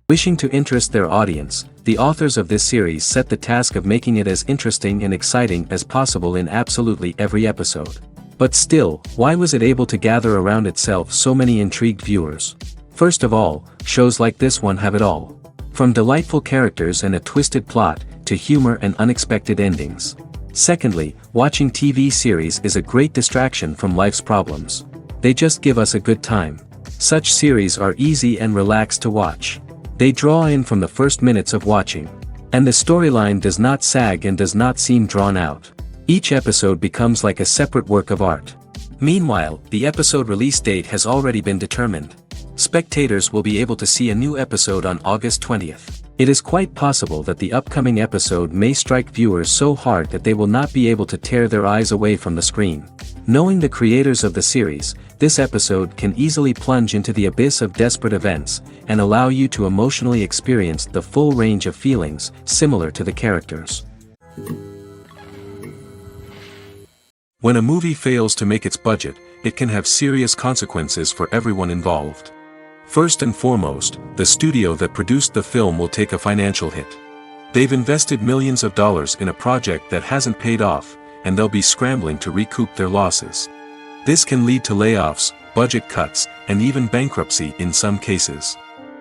Wishing to interest their audience, the authors of this series set the task of making it as interesting and exciting as possible in absolutely every episode. But still, why was it able to gather around itself so many intrigued viewers? First of all, shows like this one have it all. From delightful characters and a twisted plot, to humor and unexpected endings. Secondly, watching TV series is a great distraction from life's problems. They just give us a good time. Such series are easy and relaxed to watch. They draw in from the first minutes of watching. And the storyline does not sag and does not seem drawn out. Each episode becomes like a separate work of art. Meanwhile, the episode release date has already been determined. Spectators will be able to see a new episode on August 20th. It is quite possible that the upcoming episode may strike viewers so hard that they will not be able to tear their eyes away from the screen. Knowing the creators of the series, this episode can easily plunge into the abyss of desperate events, and allow you to emotionally experience the full range of feelings, similar to the characters. When a movie fails to make its budget, it can have serious consequences for everyone involved. First and foremost, the studio that produced the film will take a financial hit. They've invested millions of dollars in a project that hasn't paid off, and they'll be scrambling to recoup their losses. This can lead to layoffs, budget cuts, and even bankruptcy in some cases.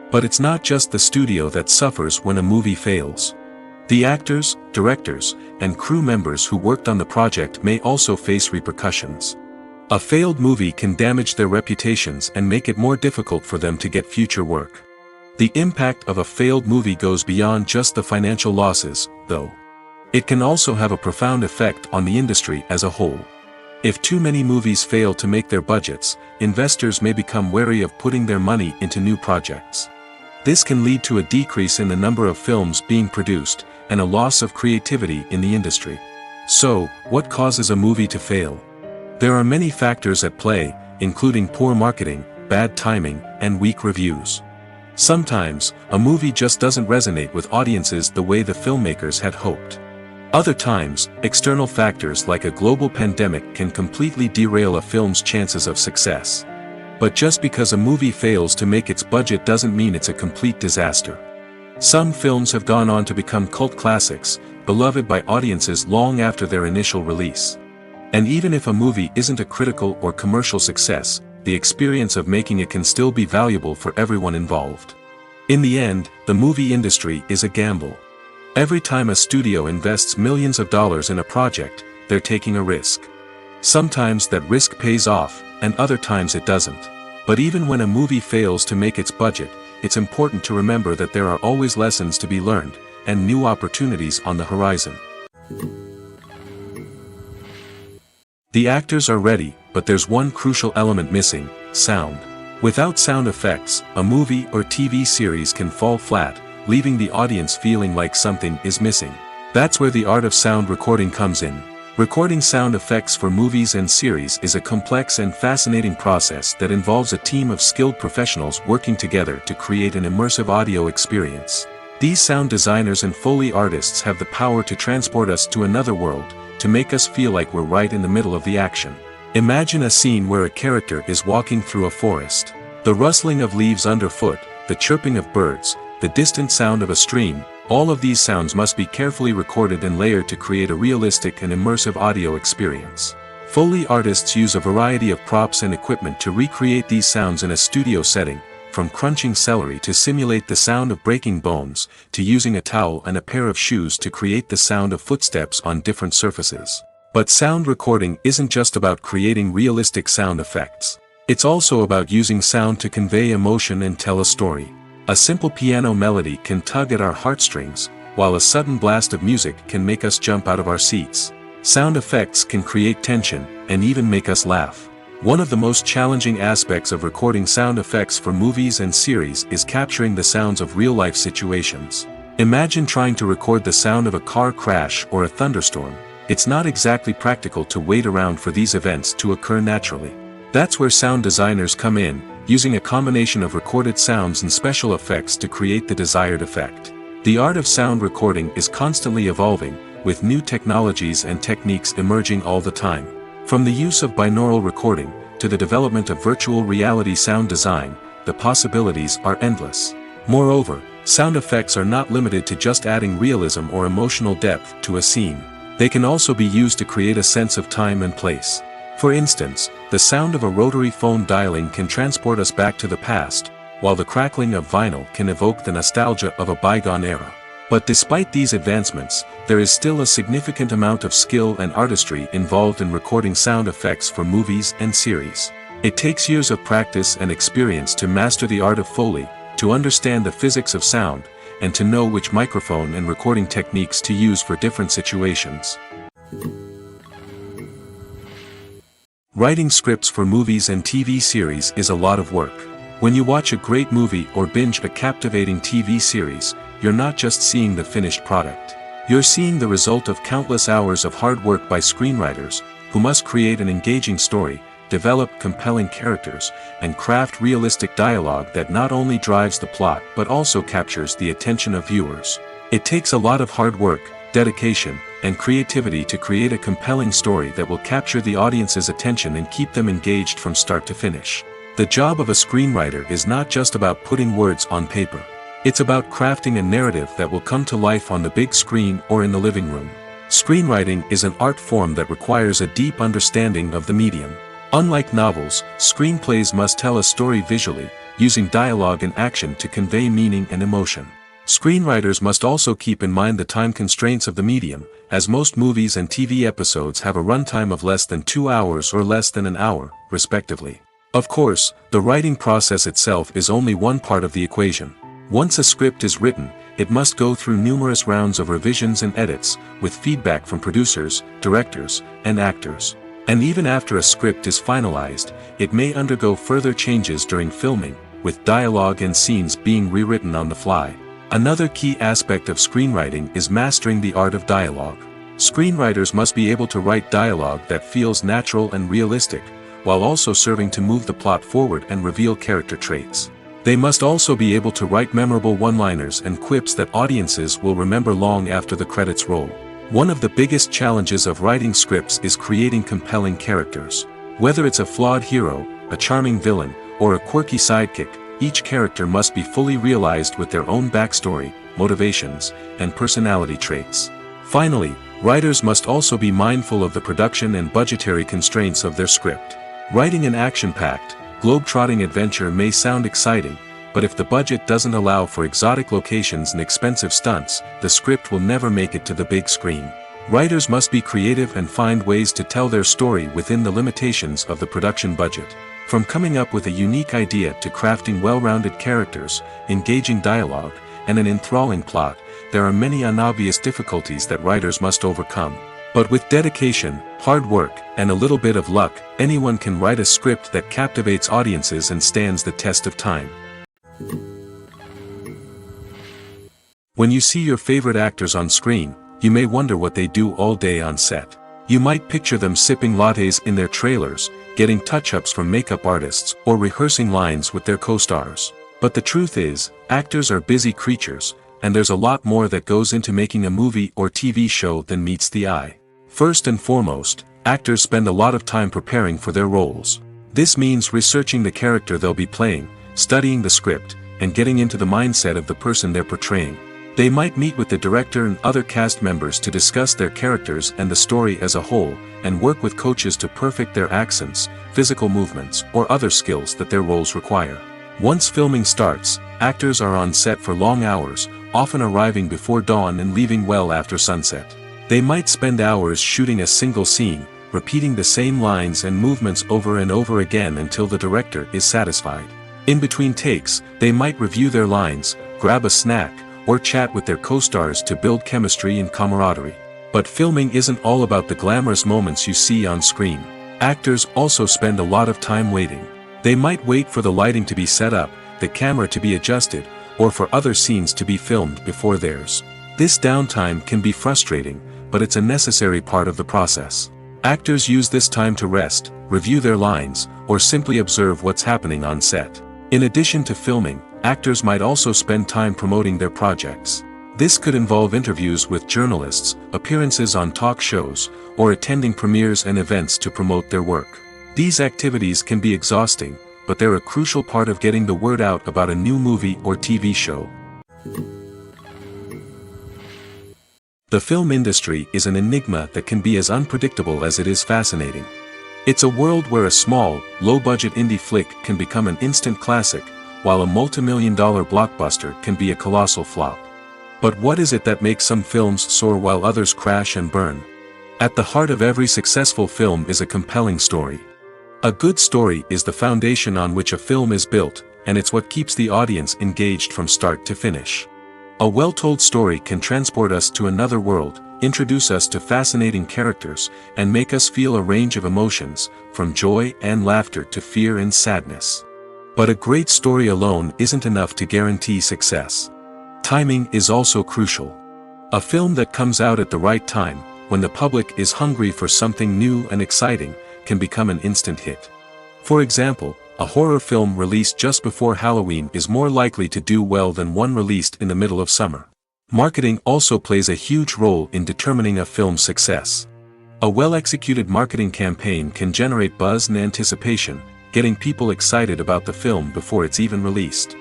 But it's not just the studio that suffers when a movie fails. The actors, directors, and crew members who worked on the project may also face repercussions. A failed movie can damage their reputations and make it more difficult for them to get future work. The impact of a failed movie goes beyond just the financial losses, though. It can also have a profound effect on the industry as a whole. If too many movies fail to make their budgets, investors may become wary of putting their money into new projects. This can lead to a decrease in the number of films being produced, and a loss of creativity in the industry. So, what causes a movie to fail? There are many factors at play, including poor marketing, bad timing, and weak reviews. Sometimes, a movie just doesn't resonate with audiences the way the filmmakers had hoped. Other times, external factors like a global pandemic can completely derail a film's chances of success. But just because a movie fails to make its budget doesn't mean it's a complete disaster. Some films have gone on to become cult classics, beloved by audiences long after their initial release. And even if a movie isn't a critical or commercial success, the experience of making it can still be valuable for everyone involved. In the end, the movie industry is a gamble. Every time a studio invests millions of dollars in a project, they're taking a risk. Sometimes that risk pays off, and other times it doesn't. But even when a movie fails to make its budget, it's important to remember that there are always lessons to be learned, and new opportunities on the horizon. The actors are ready, but there's one crucial element missing: sound. Without sound effects, a movie or TV series can fall flat, leaving the audience feeling like something is missing. That's where the art of sound recording comes in. Recording sound effects for movies and series is a complex and fascinating process that involves a team of skilled professionals working together to create an immersive audio experience. These sound designers and Foley artists have the power to transport us to another world, to make us feel like we're right in the middle of the action. Imagine a scene where a character is walking through a forest. The rustling of leaves underfoot, the chirping of birds, the distant sound of a stream, all of these sounds must be carefully recorded and layered to create a realistic and immersive audio experience. Foley artists use a variety of props and equipment to recreate these sounds in a studio setting, from crunching celery to simulate the sound of breaking bones, to using a towel and a pair of shoes to create the sound of footsteps on different surfaces. But sound recording isn't just about creating realistic sound effects. It's also about using sound to convey emotion and tell a story. A simple piano melody can tug at our heartstrings, while a sudden blast of music can make us jump out of our seats. Sound effects can create tension, and even make us laugh. One of the most challenging aspects of recording sound effects for movies and series is capturing the sounds of real-life situations. Imagine trying to record the sound of a car crash or a thunderstorm. It's not exactly practical to wait around for these events to occur naturally. That's where sound designers come in, using a combination of recorded sounds and special effects to create the desired effect. The art of sound recording is constantly evolving, with new technologies and techniques emerging all the time. From the use of binaural recording, to the development of virtual reality sound design, the possibilities are endless. Moreover, Sound effects are not limited to just adding realism or emotional depth to a scene. They can also be used to create a sense of time and place. For instance, the sound of a rotary phone dialing can transport us back to the past, while the crackling of vinyl can evoke the nostalgia of a bygone era. But despite these advancements, there is still a significant amount of skill and artistry involved in recording sound effects for movies and series. It takes years of practice and experience to master the art of Foley, to understand the physics of sound, and to know which microphone and recording techniques to use for different situations. Writing scripts for movies and TV series is a lot of work. When you watch a great movie or binge a captivating TV series, you're not just seeing the finished product. You're seeing the result of countless hours of hard work by screenwriters, who must create an engaging story, develop compelling characters, and craft realistic dialogue that not only drives the plot but also captures the attention of viewers. It takes a lot of hard work, dedication, and creativity to create a compelling story that will capture the audience's attention and keep them engaged from start to finish. The job of a screenwriter is not just about putting words on paper. It's about crafting a narrative that will come to life on the big screen or in the living room. Screenwriting is an art form that requires a deep understanding of the medium. Unlike novels, screenplays must tell a story visually, using dialogue and action to convey meaning and emotion. Screenwriters must also keep in mind the time constraints of the medium, as most movies and TV episodes have a runtime of less than 2 hours or less than an hour, respectively. Of course, the writing process itself is only one part of the equation. Once a script is written, it must go through numerous rounds of revisions and edits, with feedback from producers, directors, and actors. And even after a script is finalized, it may undergo further changes during filming, with dialogue and scenes being rewritten on the fly. Another key aspect of screenwriting is mastering the art of dialogue. Screenwriters must be able to write dialogue that feels natural and realistic, while also serving to move the plot forward and reveal character traits. They must also be able to write memorable one-liners and quips that audiences will remember long after the credits roll. One of the biggest challenges of writing scripts is creating compelling characters. Whether it's a flawed hero, a charming villain, or a quirky sidekick, each character must be fully realized with their own backstory, motivations, and personality traits. Finally, writers must also be mindful of the production and budgetary constraints of their script. Writing an action-packed, globe-trotting adventure may sound exciting, but if the budget doesn't allow for exotic locations and expensive stunts, the script will never make it to the big screen. Writers must be creative and find ways to tell their story within the limitations of the production budget. From coming up with a unique idea to crafting well-rounded characters, engaging dialogue, and an enthralling plot, there are many unobvious difficulties that writers must overcome. But with dedication, hard work, and a little bit of luck, anyone can write a script that captivates audiences and stands the test of time. When you see your favorite actors on screen, you may wonder what they do all day on set. You might picture them sipping lattes in their trailers, getting touch-ups from makeup artists, or rehearsing lines with their co-stars. But the truth is, actors are busy creatures, and there's a lot more that goes into making a movie or TV show than meets the eye. First and foremost, actors spend a lot of time preparing for their roles. This means researching the character they'll be playing, studying the script, and getting into the mindset of the person they're portraying. They might meet with the director and other cast members to discuss their characters and the story as a whole, and work with coaches to perfect their accents, physical movements, or other skills that their roles require. Once filming starts, actors are on set for long hours, often arriving before dawn and leaving well after sunset. They might spend hours shooting a single scene, repeating the same lines and movements over and over again until the director is satisfied. In between takes, they might review their lines, grab a snack, or chat with their co-stars to build chemistry and camaraderie. But filming isn't all about the glamorous moments you see on screen. Actors also spend a lot of time waiting. They might wait for the lighting to be set up, the camera to be adjusted, or for other scenes to be filmed before theirs. This downtime can be frustrating, but it's a necessary part of the process. Actors use this time to rest, review their lines, or simply observe what's happening on set. In addition to filming, actors might also spend time promoting their projects. This could involve interviews with journalists, appearances on talk shows, or attending premieres and events to promote their work. These activities can be exhausting, but they're a crucial part of getting the word out about a new movie or TV show. The film industry is an enigma that can be as unpredictable as it is fascinating. It's a world where a small, low-budget indie flick can become an instant classic, while a multi-million-dollar blockbuster can be a colossal flop. But what is it that makes some films soar while others crash and burn? At the heart of every successful film is a compelling story. A good story is the foundation on which a film is built, and it's what keeps the audience engaged from start to finish. A well-told story can transport us to another world, introduce us to fascinating characters, and make us feel a range of emotions, from joy and laughter to fear and sadness. But a great story alone isn't enough to guarantee success. Timing is also crucial. A film that comes out at the right time, when the public is hungry for something new and exciting, can become an instant hit. For example, a horror film released just before Halloween is more likely to do well than one released in the middle of summer. Marketing also plays a huge role in determining a film's success. A well-executed marketing campaign can generate buzz and anticipation, getting people excited about the film before it's even released.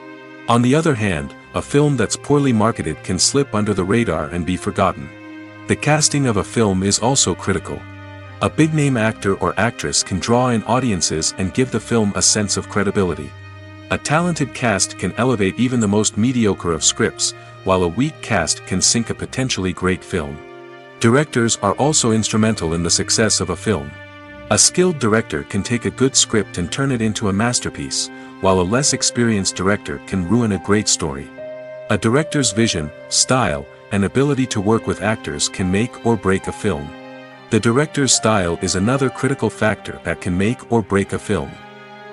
On the other hand, a film that's poorly marketed can slip under the radar and be forgotten. The casting of a film is also critical. A big-name actor or actress can draw in audiences and give the film a sense of credibility. A talented cast can elevate even the most mediocre of scripts, while a weak cast can sink a potentially great film. Directors are also instrumental in the success of a film. A skilled director can take a good script and turn it into a masterpiece, while a less experienced director can ruin a great story. A director's vision, style, and ability to work with actors can make or break a film. The director's style is another critical factor that can make or break a film.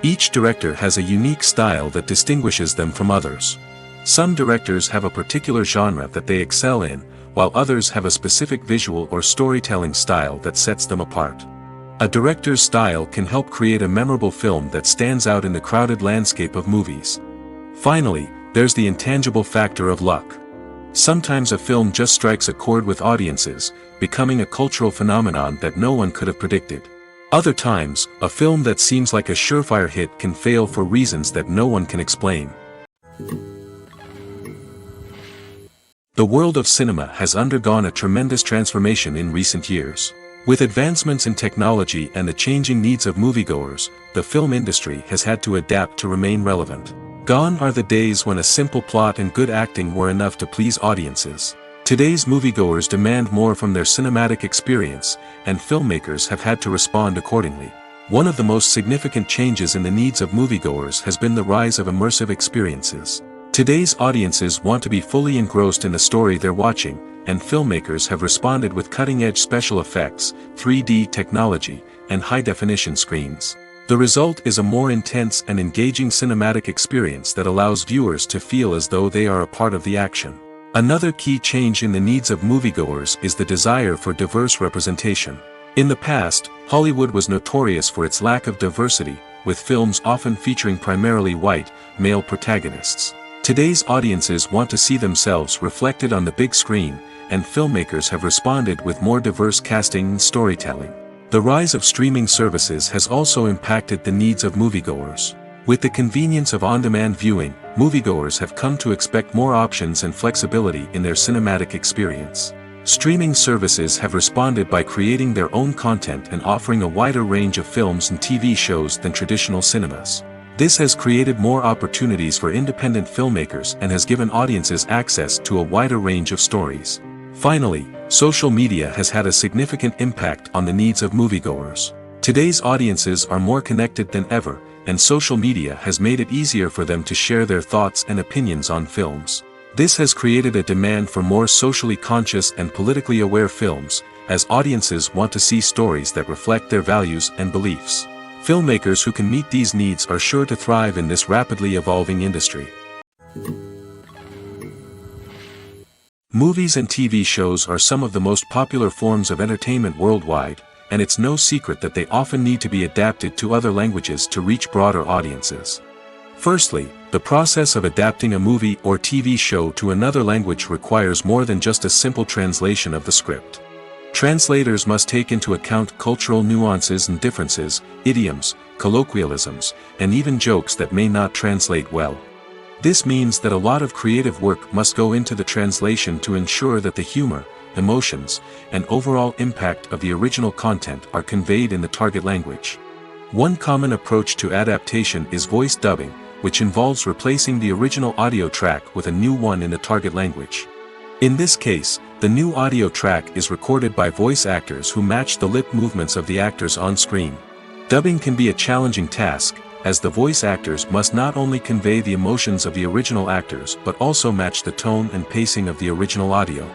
Each director has a unique style that distinguishes them from others. Some directors have a particular genre that they excel in, while others have a specific visual or storytelling style that sets them apart. A director's style can help create a memorable film that stands out in the crowded landscape of movies. Finally, there's the intangible factor of luck. Sometimes a film just strikes a chord with audiences, becoming a cultural phenomenon that no one could have predicted. Other times, a film that seems like a surefire hit can fail for reasons that no one can explain. The world of cinema has undergone a tremendous transformation in recent years. With advancements in technology and the changing needs of moviegoers, the film industry has had to adapt to remain relevant. Gone are the days when a simple plot and good acting were enough to please audiences. Today's moviegoers demand more from their cinematic experience, and filmmakers have had to respond accordingly. One of the most significant changes in the needs of moviegoers has been the rise of immersive experiences. Today's audiences want to be fully engrossed in the story they're watching, and filmmakers have responded with cutting-edge special effects, 3D technology, and high-definition screens. The result is a more intense and engaging cinematic experience that allows viewers to feel as though they are a part of the action. Another key change in the needs of moviegoers is the desire for diverse representation. In the past, Hollywood was notorious for its lack of diversity, with films often featuring primarily white, male protagonists. Today's audiences want to see themselves reflected on the big screen, and filmmakers have responded with more diverse casting and storytelling. The rise of streaming services has also impacted the needs of moviegoers. With the convenience of on-demand viewing, moviegoers have come to expect more options and flexibility in their cinematic experience. Streaming services have responded by creating their own content and offering a wider range of films and TV shows than traditional cinemas. This has created more opportunities for independent filmmakers and has given audiences access to a wider range of stories. Finally, social media has had a significant impact on the needs of moviegoers. Today's audiences are more connected than ever, and social media has made it easier for them to share their thoughts and opinions on films. This has created a demand for more socially conscious and politically aware films, as audiences want to see stories that reflect their values and beliefs. Filmmakers who can meet these needs are sure to thrive in this rapidly evolving industry. Movies and TV shows are some of the most popular forms of entertainment worldwide, and it's no secret that they often need to be adapted to other languages to reach broader audiences. Firstly, the process of adapting a movie or TV show to another language requires more than just a simple translation of the script. Translators must take into account cultural nuances and differences, idioms, colloquialisms, and even jokes that may not translate well. This means that a lot of creative work must go into the translation to ensure that the humor, emotions, and overall impact of the original content are conveyed in the target language. One common approach to adaptation is voice dubbing, which involves replacing the original audio track with a new one in the target language. In this case, the new audio track is recorded by voice actors who match the lip movements of the actors on screen. Dubbing can be a challenging task, as the voice actors must not only convey the emotions of the original actors but also match the tone and pacing of the original audio.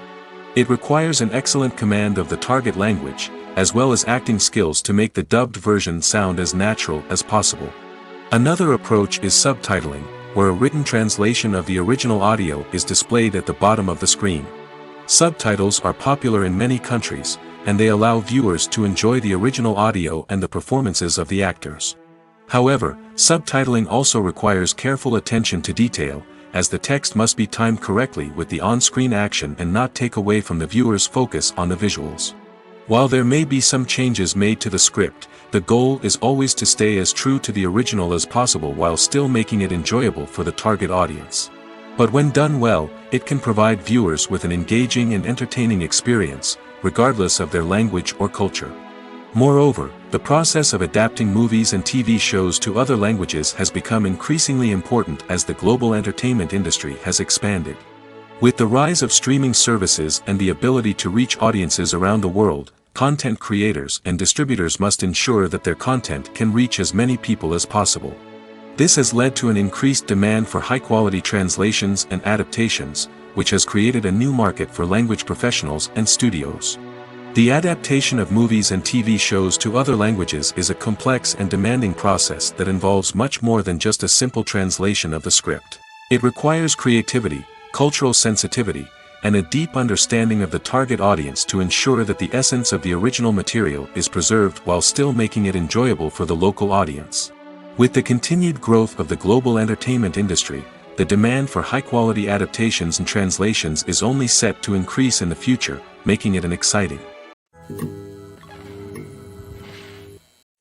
It requires an excellent command of the target language, as well as acting skills to make the dubbed version sound as natural as possible. Another approach is subtitling, where a written translation of the original audio is displayed at the bottom of the screen. Subtitles are popular in many countries, and they allow viewers to enjoy the original audio and the performances of the actors. However, subtitling also requires careful attention to detail, as the text must be timed correctly with the on-screen action and not take away from the viewer's focus on the visuals. While there may be some changes made to the script, the goal is always to stay as true to the original as possible while still making it enjoyable for the target audience. But when done well, it can provide viewers with an engaging and entertaining experience, regardless of their language or culture. Moreover, the process of adapting movies and TV shows to other languages has become increasingly important as the global entertainment industry has expanded. With the rise of streaming services and the ability to reach audiences around the world, content creators and distributors must ensure that their content can reach as many people as possible. This has led to an increased demand for high-quality translations and adaptations, which has created a new market for language professionals and studios. The adaptation of movies and TV shows to other languages is a complex and demanding process that involves much more than just a simple translation of the script. It requires creativity, cultural sensitivity, and a deep understanding of the target audience to ensure that the essence of the original material is preserved while still making it enjoyable for the local audience. With the continued growth of the global entertainment industry, the demand for high-quality adaptations and translations is only set to increase in the future, making it an exciting.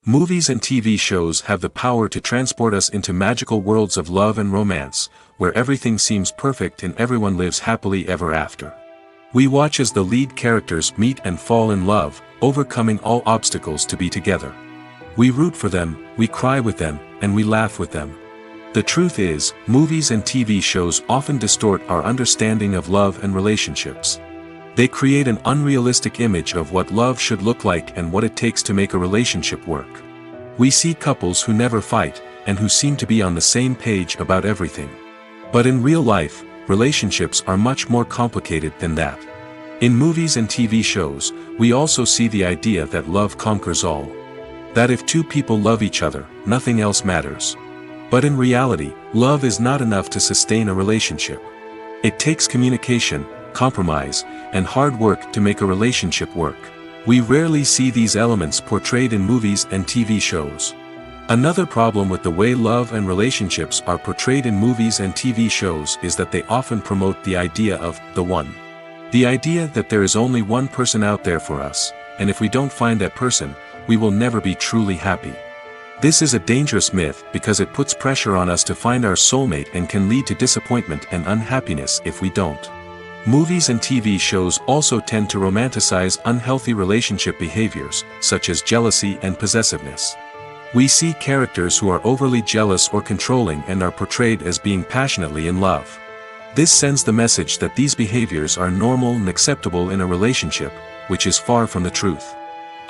Movies and TV shows have the power to transport us into magical worlds of love and romance, where everything seems perfect and everyone lives happily ever after. We watch as the lead characters meet and fall in love, overcoming all obstacles to be together. We root for them, we cry with them, and we laugh with them. The truth is, movies and TV shows often distort our understanding of love and relationships. They create an unrealistic image of what love should look like and what it takes to make a relationship work. We see couples who never fight, and who seem to be on the same page about everything. But in real life, relationships are much more complicated than that. In movies and TV shows, we also see the idea that love conquers all. That if two people love each other, nothing else matters. But in reality, love is not enough to sustain a relationship. It takes communication, compromise, and hard work to make a relationship work. We rarely see these elements portrayed in movies and TV shows. Another problem with the way love and relationships are portrayed in movies and TV shows is that they often promote the idea of the one. The idea that there is only one person out there for us, and if we don't find that person, we will never be truly happy. This is a dangerous myth because it puts pressure on us to find our soulmate and can lead to disappointment and unhappiness if we don't. Movies and TV shows also tend to romanticize unhealthy relationship behaviors, such as jealousy and possessiveness. We see characters who are overly jealous or controlling and are portrayed as being passionately in love. This sends the message that these behaviors are normal and acceptable in a relationship, which is far from the truth.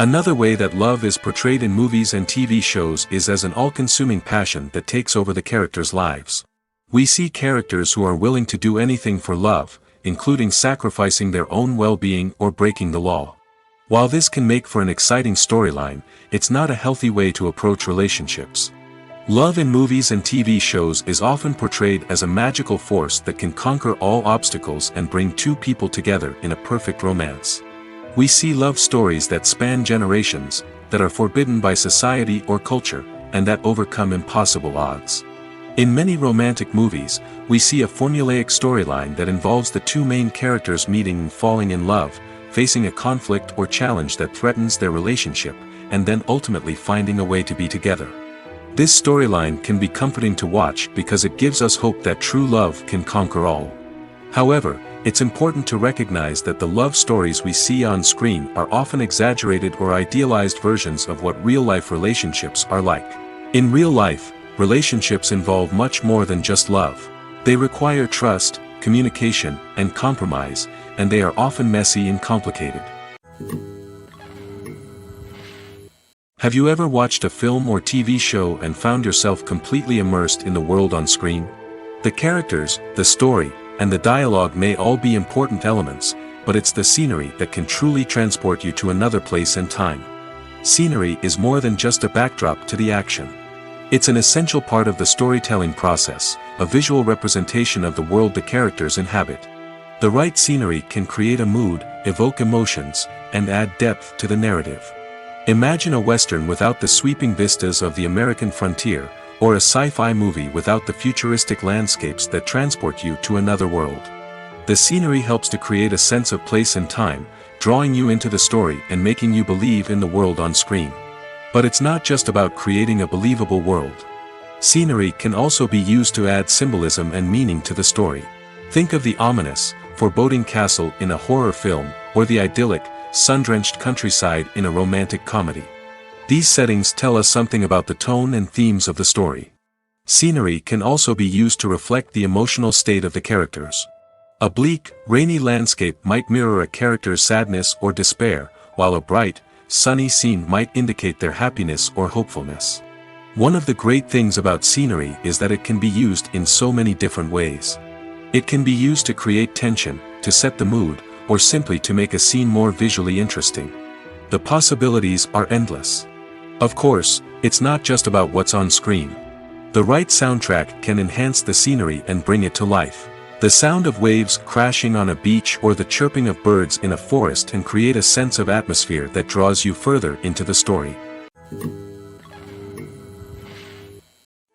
Another way that love is portrayed in movies and TV shows is as an all-consuming passion that takes over the characters' lives. We see characters who are willing to do anything for love, including sacrificing their own well-being or breaking the law. While this can make for an exciting storyline, it's not a healthy way to approach relationships. Love in movies and TV shows is often portrayed as a magical force that can conquer all obstacles and bring two people together in a perfect romance. We see love stories that span generations, that are forbidden by society or culture, and that overcome impossible odds. In many romantic movies, we see a formulaic storyline that involves the two main characters meeting and falling in love, facing a conflict or challenge that threatens their relationship, and then ultimately finding a way to be together. This storyline can be comforting to watch because it gives us hope that true love can conquer all. However, it's important to recognize that the love stories we see on screen are often exaggerated or idealized versions of what real-life relationships are like. In real life, relationships involve much more than just love. They require trust, communication, and compromise, and they are often messy and complicated. Have you ever watched a film or TV show and found yourself completely immersed in the world on screen? The characters, the story, and the dialogue may all be important elements, but it's the scenery that can truly transport you to another place and time. Scenery is more than just a backdrop to the action. It's an essential part of the storytelling process, a visual representation of the world the characters inhabit. The right scenery can create a mood, evoke emotions, and add depth to the narrative. Imagine a Western without the sweeping vistas of the American frontier, or a sci-fi movie without the futuristic landscapes that transport you to another world. The scenery helps to create a sense of place and time, drawing you into the story and making you believe in the world on screen. But it's not just about creating a believable world. Scenery can also be used to add symbolism and meaning to the story. Think of the ominous, foreboding castle in a horror film, or the idyllic, sun-drenched countryside in a romantic comedy. These settings tell us something about the tone and themes of the story. Scenery can also be used to reflect the emotional state of the characters. A bleak, rainy landscape might mirror a character's sadness or despair, while a bright, sunny scene might indicate their happiness or hopefulness. One of the great things about scenery is that it can be used in so many different ways. It can be used to create tension, to set the mood, or simply to make a scene more visually interesting. The possibilities are endless. Of course, it's not just about what's on screen. The right soundtrack can enhance the scenery and bring it to life. The sound of waves crashing on a beach or the chirping of birds in a forest can create a sense of atmosphere that draws you further into the story.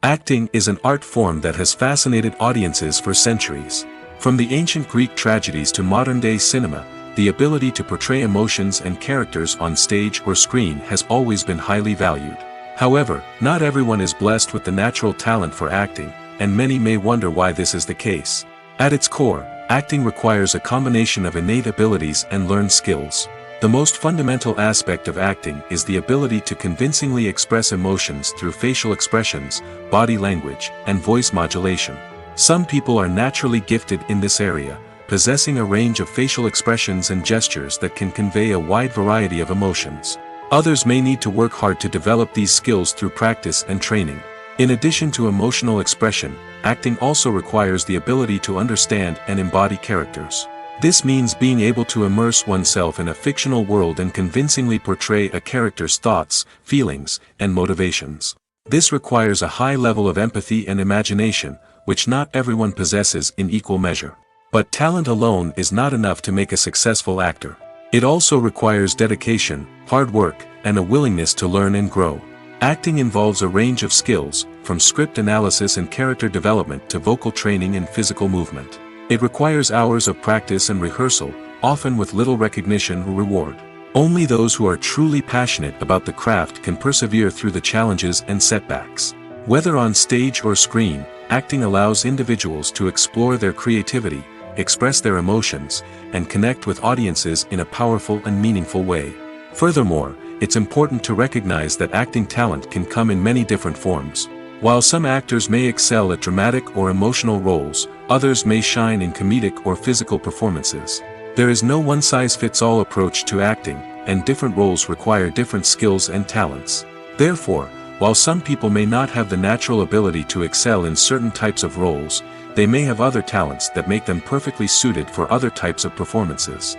Acting is an art form that has fascinated audiences for centuries. From the ancient Greek tragedies to modern-day cinema, the ability to portray emotions and characters on stage or screen has always been highly valued. However, not everyone is blessed with the natural talent for acting, and many may wonder why this is the case. At its core, acting requires a combination of innate abilities and learned skills. The most fundamental aspect of acting is the ability to convincingly express emotions through facial expressions, body language, and voice modulation. Some people are naturally gifted in this area, possessing a range of facial expressions and gestures that can convey a wide variety of emotions. Others may need to work hard to develop these skills through practice and training. In addition to emotional expression, acting also requires the ability to understand and embody characters. This means being able to immerse oneself in a fictional world and convincingly portray a character's thoughts, feelings, and motivations. This requires a high level of empathy and imagination, which not everyone possesses in equal measure. But talent alone is not enough to make a successful actor. It also requires dedication, hard work, and a willingness to learn and grow. Acting involves a range of skills, from script analysis and character development to vocal training and physical movement. It requires hours of practice and rehearsal, often with little recognition or reward. Only those who are truly passionate about the craft can persevere through the challenges and setbacks. Whether on stage or screen, acting allows individuals to explore their creativity, express their emotions, and connect with audiences in a powerful and meaningful way. Furthermore, it's important to recognize that acting talent can come in many different forms. While some actors may excel at dramatic or emotional roles, others may shine in comedic or physical performances. There is no one-size-fits-all approach to acting, and different roles require different skills and talents. Therefore, while some people may not have the natural ability to excel in certain types of roles, they may have other talents that make them perfectly suited for other types of performances.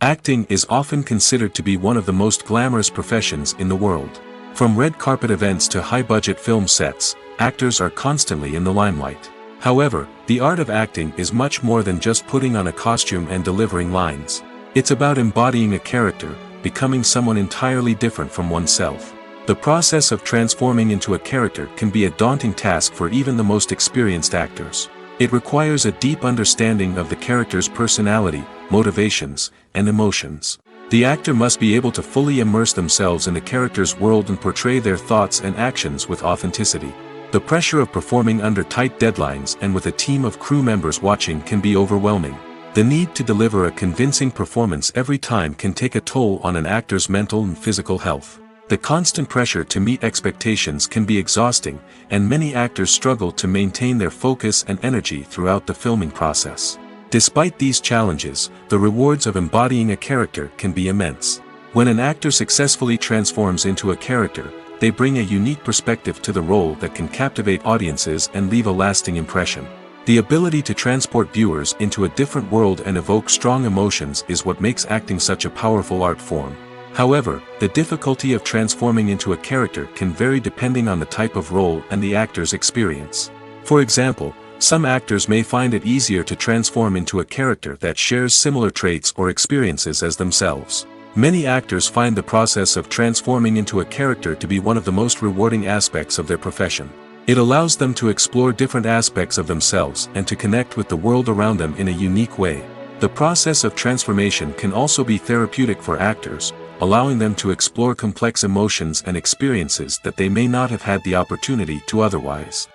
Acting is often considered to be one of the most glamorous professions in the world. From red carpet events to high-budget film sets, actors are constantly in the limelight. However, the art of acting is much more than just putting on a costume and delivering lines. It's about embodying a character, becoming someone entirely different from oneself. The process of transforming into a character can be a daunting task for even the most experienced actors. It requires a deep understanding of the character's personality, motivations, and emotions. The actor must be able to fully immerse themselves in the character's world and portray their thoughts and actions with authenticity. The pressure of performing under tight deadlines and with a team of crew members watching can be overwhelming. The need to deliver a convincing performance every time can take a toll on an actor's mental and physical health. The constant pressure to meet expectations can be exhausting, and many actors struggle to maintain their focus and energy throughout the filming process. Despite these challenges, the rewards of embodying a character can be immense. When an actor successfully transforms into a character, they bring a unique perspective to the role that can captivate audiences and leave a lasting impression. The ability to transport viewers into a different world and evoke strong emotions is what makes acting such a powerful art form. However, the difficulty of transforming into a character can vary depending on the type of role and the actor's experience. For example, some actors may find it easier to transform into a character that shares similar traits or experiences as themselves. Many actors find the process of transforming into a character to be one of the most rewarding aspects of their profession. It allows them to explore different aspects of themselves and to connect with the world around them in a unique way. The process of transformation can also be therapeutic for actors, allowing them to explore complex emotions and experiences that they may not have had the opportunity to otherwise.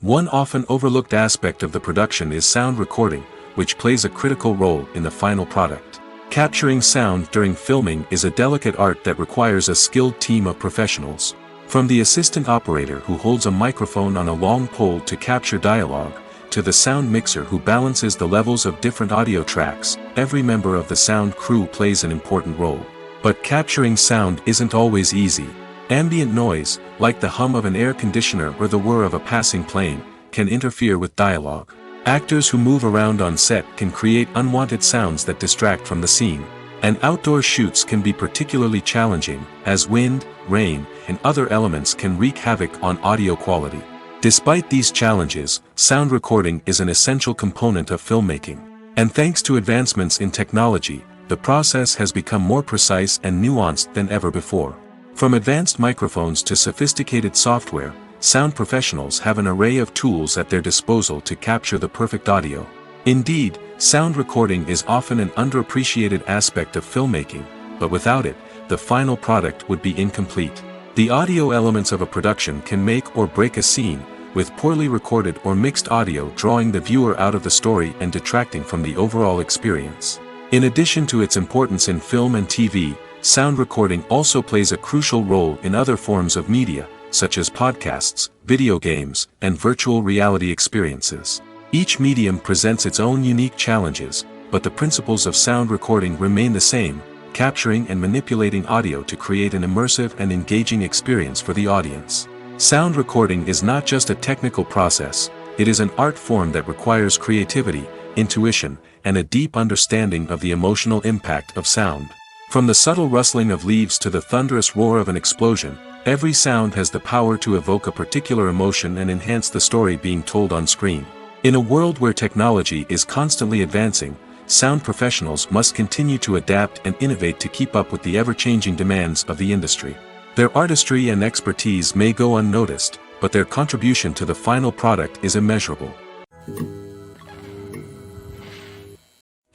One often overlooked aspect of the production is sound recording, which plays a critical role in the final product. Capturing sound during filming is a delicate art that requires a skilled team of professionals. From the assistant operator who holds a microphone on a long pole to capture dialogue, to the sound mixer who balances the levels of different audio tracks, every member of the sound crew plays an important role. But capturing sound isn't always easy. Ambient noise, like the hum of an air conditioner or the whir of a passing plane, can interfere with dialogue. Actors who move around on set can create unwanted sounds that distract from the scene. And outdoor shoots can be particularly challenging, as wind, rain, and other elements can wreak havoc on audio quality. Despite these challenges, sound recording is an essential component of filmmaking. And thanks to advancements in technology, the process has become more precise and nuanced than ever before. From advanced microphones to sophisticated software, sound professionals have an array of tools at their disposal to capture the perfect audio. Indeed, sound recording is often an underappreciated aspect of filmmaking, but without it, the final product would be incomplete. The audio elements of a production can make or break a scene, with poorly recorded or mixed audio drawing the viewer out of the story and detracting from the overall experience. In addition to its importance in film and TV, sound recording also plays a crucial role in other forms of media, such as podcasts, video games, and virtual reality experiences. Each medium presents its own unique challenges, but the principles of sound recording remain the same, capturing and manipulating audio to create an immersive and engaging experience for the audience. Sound recording is not just a technical process, it is an art form that requires creativity, intuition, and a deep understanding of the emotional impact of sound. From the subtle rustling of leaves to the thunderous roar of an explosion, every sound has the power to evoke a particular emotion and enhance the story being told on screen. In a world where technology is constantly advancing, sound professionals must continue to adapt and innovate to keep up with the ever-changing demands of the industry. Their artistry and expertise may go unnoticed, but their contribution to the final product is immeasurable.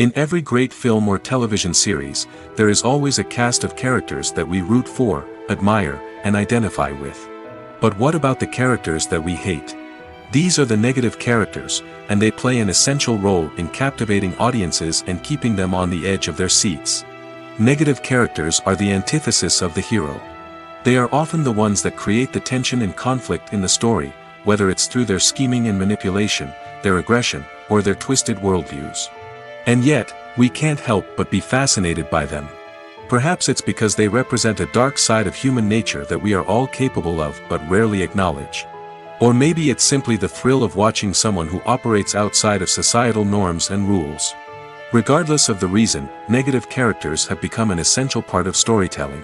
In every great film or television series, there is always a cast of characters that we root for, admire, and identify with. But what about the characters that we hate? These are the negative characters, and they play an essential role in captivating audiences and keeping them on the edge of their seats. Negative characters are the antithesis of the hero. They are often the ones that create the tension and conflict in the story, whether it's through their scheming and manipulation, their aggression, or their twisted worldviews. And yet, we can't help but be fascinated by them. Perhaps it's because they represent a dark side of human nature that we are all capable of but rarely acknowledge. Or maybe it's simply the thrill of watching someone who operates outside of societal norms and rules. Regardless of the reason, negative characters have become an essential part of storytelling.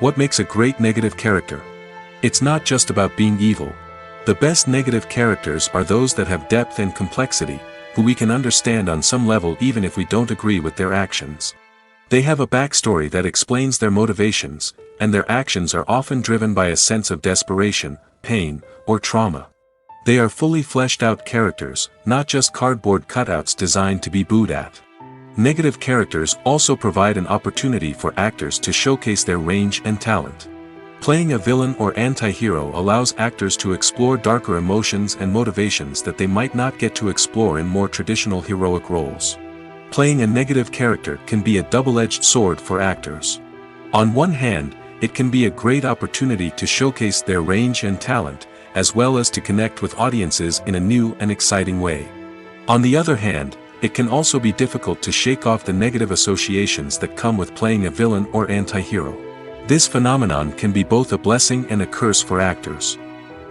What makes a great negative character? It's not just about being evil. The best negative characters are those that have depth and complexity, who we can understand on some level even if we don't agree with their actions. They have a backstory that explains their motivations, and their actions are often driven by a sense of desperation, pain, or trauma. They are fully fleshed out characters, not just cardboard cutouts designed to be booed at. Negative characters also provide an opportunity for actors to showcase their range and talent. Playing a villain or anti-hero allows actors to explore darker emotions and motivations that they might not get to explore in more traditional heroic roles. Playing a negative character can be a double-edged sword for actors. On one hand, it can be a great opportunity to showcase their range and talent, as well as to connect with audiences in a new and exciting way. On the other hand, it can also be difficult to shake off the negative associations that come with playing a villain or anti-hero. This phenomenon can be both a blessing and a curse for actors.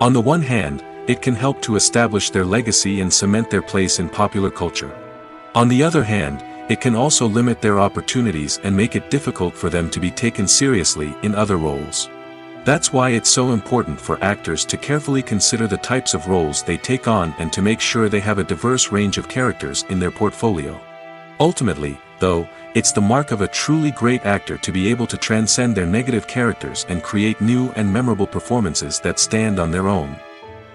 On the one hand, it can help to establish their legacy and cement their place in popular culture. On the other hand, it can also limit their opportunities and make it difficult for them to be taken seriously in other roles. That's why it's so important for actors to carefully consider the types of roles they take on and to make sure they have a diverse range of characters in their portfolio. Ultimately, though, it's the mark of a truly great actor to be able to transcend their negative characters and create new and memorable performances that stand on their own.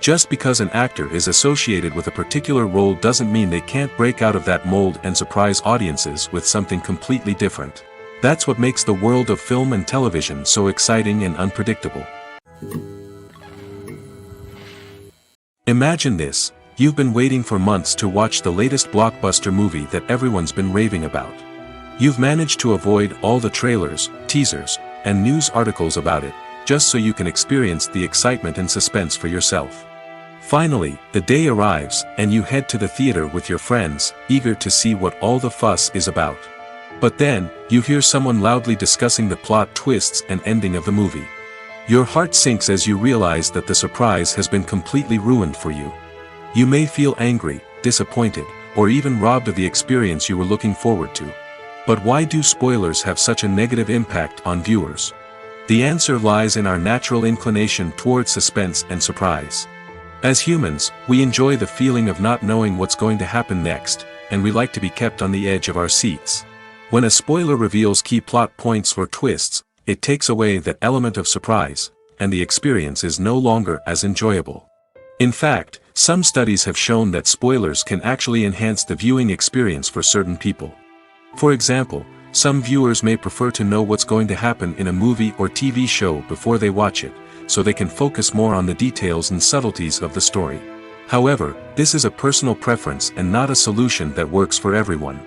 Just because an actor is associated with a particular role doesn't mean they can't break out of that mold and surprise audiences with something completely different. That's what makes the world of film and television so exciting and unpredictable. Imagine this: you've been waiting for months to watch the latest blockbuster movie that everyone's been raving about. You've managed to avoid all the trailers, teasers, and news articles about it, just so you can experience the excitement and suspense for yourself. Finally, the day arrives, and you head to the theater with your friends, eager to see what all the fuss is about. But then, you hear someone loudly discussing the plot twists and ending of the movie. Your heart sinks as you realize that the surprise has been completely ruined for you. You may feel angry, disappointed, or even robbed of the experience you were looking forward to. But why do spoilers have such a negative impact on viewers? The answer lies in our natural inclination towards suspense and surprise. As humans, we enjoy the feeling of not knowing what's going to happen next, and we like to be kept on the edge of our seats. When a spoiler reveals key plot points or twists, it takes away that element of surprise, and the experience is no longer as enjoyable. In fact, some studies have shown that spoilers can actually enhance the viewing experience for certain people. For example, some viewers may prefer to know what's going to happen in a movie or TV show before they watch it, so they can focus more on the details and subtleties of the story. However, this is a personal preference and not a solution that works for everyone.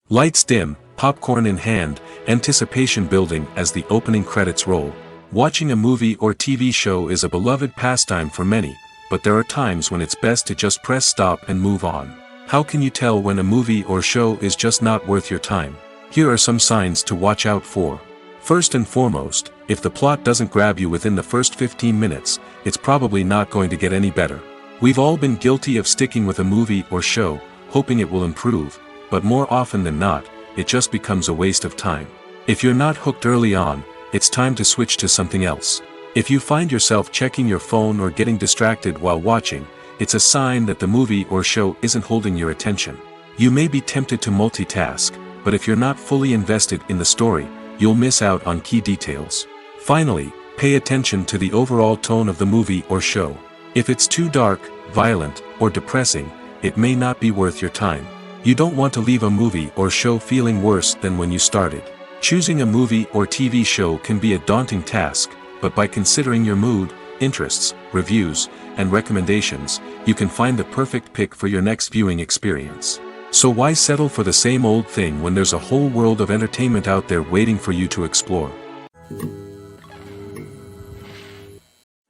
Lights dim, popcorn in hand, anticipation building as the opening credits roll. Watching a movie or TV show is a beloved pastime for many, but there are times when it's best to just press stop and move on. How can you tell when a movie or show is just not worth your time? Here are some signs to watch out for. First and foremost, if the plot doesn't grab you within the first 15 minutes, it's probably not going to get any better. We've all been guilty of sticking with a movie or show, hoping it will improve, but more often than not, it just becomes a waste of time. If you're not hooked early on, it's time to switch to something else. If you find yourself checking your phone or getting distracted while watching, it's a sign that the movie or show isn't holding your attention. You may be tempted to multitask, but if you're not fully invested in the story, you'll miss out on key details. Finally, pay attention to the overall tone of the movie or show. If it's too dark, violent, or depressing, it may not be worth your time. You don't want to leave a movie or show feeling worse than when you started. Choosing a movie or TV show can be a daunting task, but by considering your mood, interests, reviews, and recommendations, you can find the perfect pick for your next viewing experience. So why settle for the same old thing when there's a whole world of entertainment out there waiting for you to explore?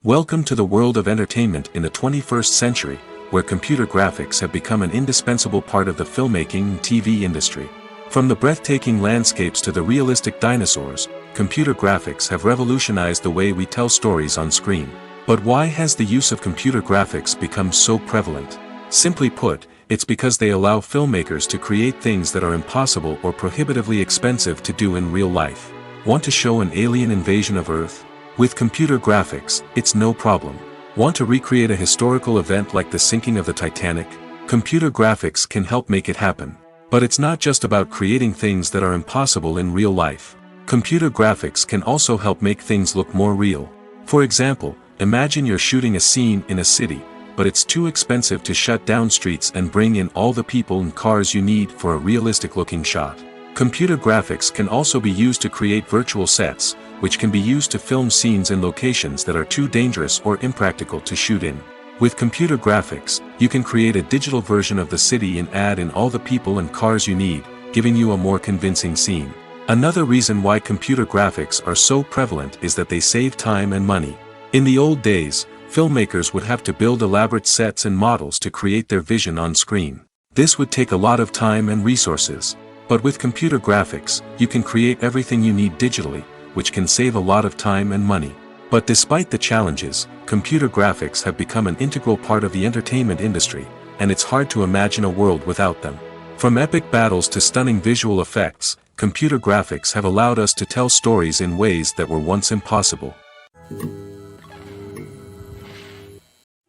Welcome to the world of entertainment in the 21st century, where computer graphics have become an indispensable part of the filmmaking and TV industry. From the breathtaking landscapes to the realistic dinosaurs, computer graphics have revolutionized the way we tell stories on screen. But why has the use of computer graphics become so prevalent? Simply put, it's because they allow filmmakers to create things that are impossible or prohibitively expensive to do in real life. Want to show an alien invasion of Earth? With computer graphics, it's no problem. Want to recreate a historical event like the sinking of the Titanic? Computer graphics can help make it happen. But it's not just about creating things that are impossible in real life. Computer graphics can also help make things look more real. For example, imagine you're shooting a scene in a city, but it's too expensive to shut down streets and bring in all the people and cars you need for a realistic-looking shot. Computer graphics can also be used to create virtual sets, which can be used to film scenes in locations that are too dangerous or impractical to shoot in. With computer graphics, you can create a digital version of the city and add in all the people and cars you need, giving you a more convincing scene. Another reason why computer graphics are so prevalent is that they save time and money. In the old days, filmmakers would have to build elaborate sets and models to create their vision on screen. This would take a lot of time and resources. But with computer graphics, you can create everything you need digitally, which can save a lot of time and money. But despite the challenges, computer graphics have become an integral part of the entertainment industry, and it's hard to imagine a world without them. From epic battles to stunning visual effects, computer graphics have allowed us to tell stories in ways that were once impossible.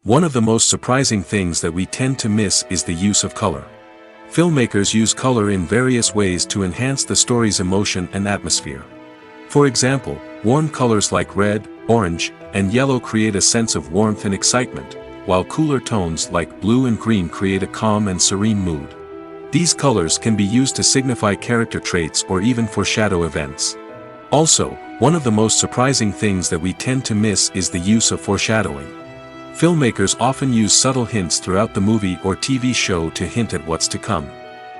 One of the most surprising things that we tend to miss is the use of color. Filmmakers use color in various ways to enhance the story's emotion and atmosphere. For example, warm colors like red, orange, and yellow create a sense of warmth and excitement, while cooler tones like blue and green create a calm and serene mood. These colors can be used to signify character traits or even foreshadow events. Also, one of the most surprising things that we tend to miss is the use of foreshadowing. Filmmakers often use subtle hints throughout the movie or TV show to hint at what's to come.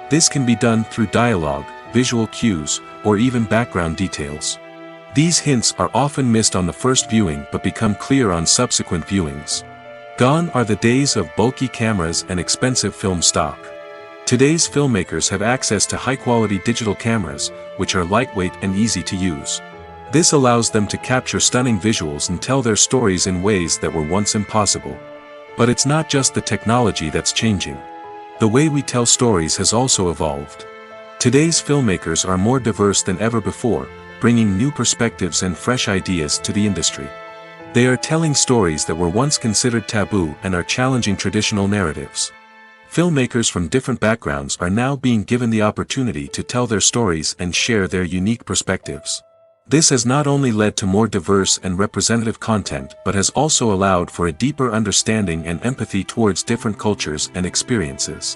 This can be done through dialogue, visual cues, or even background details. These hints are often missed on the first viewing but become clear on subsequent viewings. Gone are the days of bulky cameras and expensive film stock. Today's filmmakers have access to high-quality digital cameras, which are lightweight and easy to use. This allows them to capture stunning visuals and tell their stories in ways that were once impossible. But it's not just the technology that's changing. The way we tell stories has also evolved. Today's filmmakers are more diverse than ever before, bringing new perspectives and fresh ideas to the industry. They are telling stories that were once considered taboo and are challenging traditional narratives. Filmmakers from different backgrounds are now being given the opportunity to tell their stories and share their unique perspectives. This has not only led to more diverse and representative content but has also allowed for a deeper understanding and empathy towards different cultures and experiences.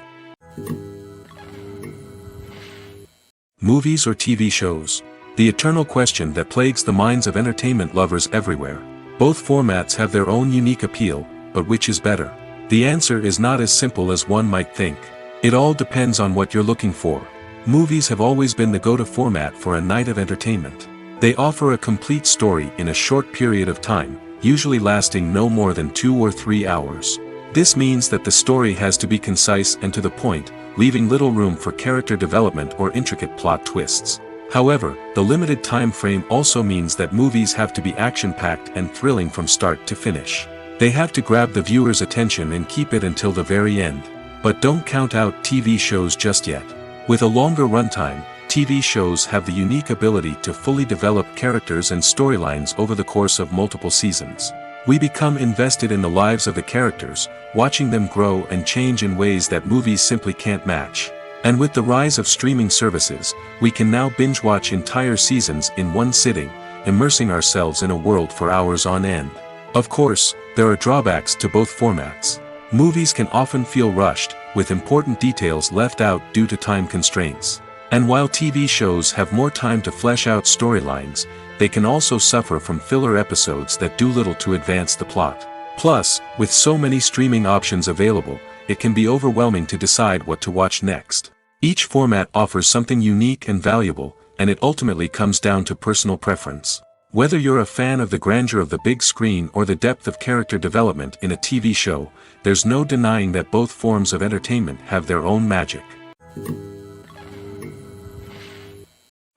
Movies or TV shows? The eternal question that plagues the minds of entertainment lovers everywhere. Both formats have their own unique appeal, but which is better? The answer is not as simple as one might think. It all depends on what you're looking for. Movies have always been the go-to format for a night of entertainment. They offer a complete story in a short period of time, usually lasting no more than 2 or 3 hours. This means that the story has to be concise and to the point, leaving little room for character development or intricate plot twists. However, the limited time frame also means that movies have to be action-packed and thrilling from start to finish. They have to grab the viewer's attention and keep it until the very end. But don't count out TV shows just yet. With a longer runtime, TV shows have the unique ability to fully develop characters and storylines over the course of multiple seasons. We become invested in the lives of the characters, watching them grow and change in ways that movies simply can't match. And with the rise of streaming services, we can now binge-watch entire seasons in one sitting, immersing ourselves in a world for hours on end. Of course, there are drawbacks to both formats. Movies can often feel rushed, with important details left out due to time constraints. And while TV shows have more time to flesh out storylines, they can also suffer from filler episodes that do little to advance the plot. Plus, with so many streaming options available, it can be overwhelming to decide what to watch next. Each format offers something unique and valuable, and it ultimately comes down to personal preference. Whether you're a fan of the grandeur of the big screen or the depth of character development in a TV show, there's no denying that both forms of entertainment have their own magic.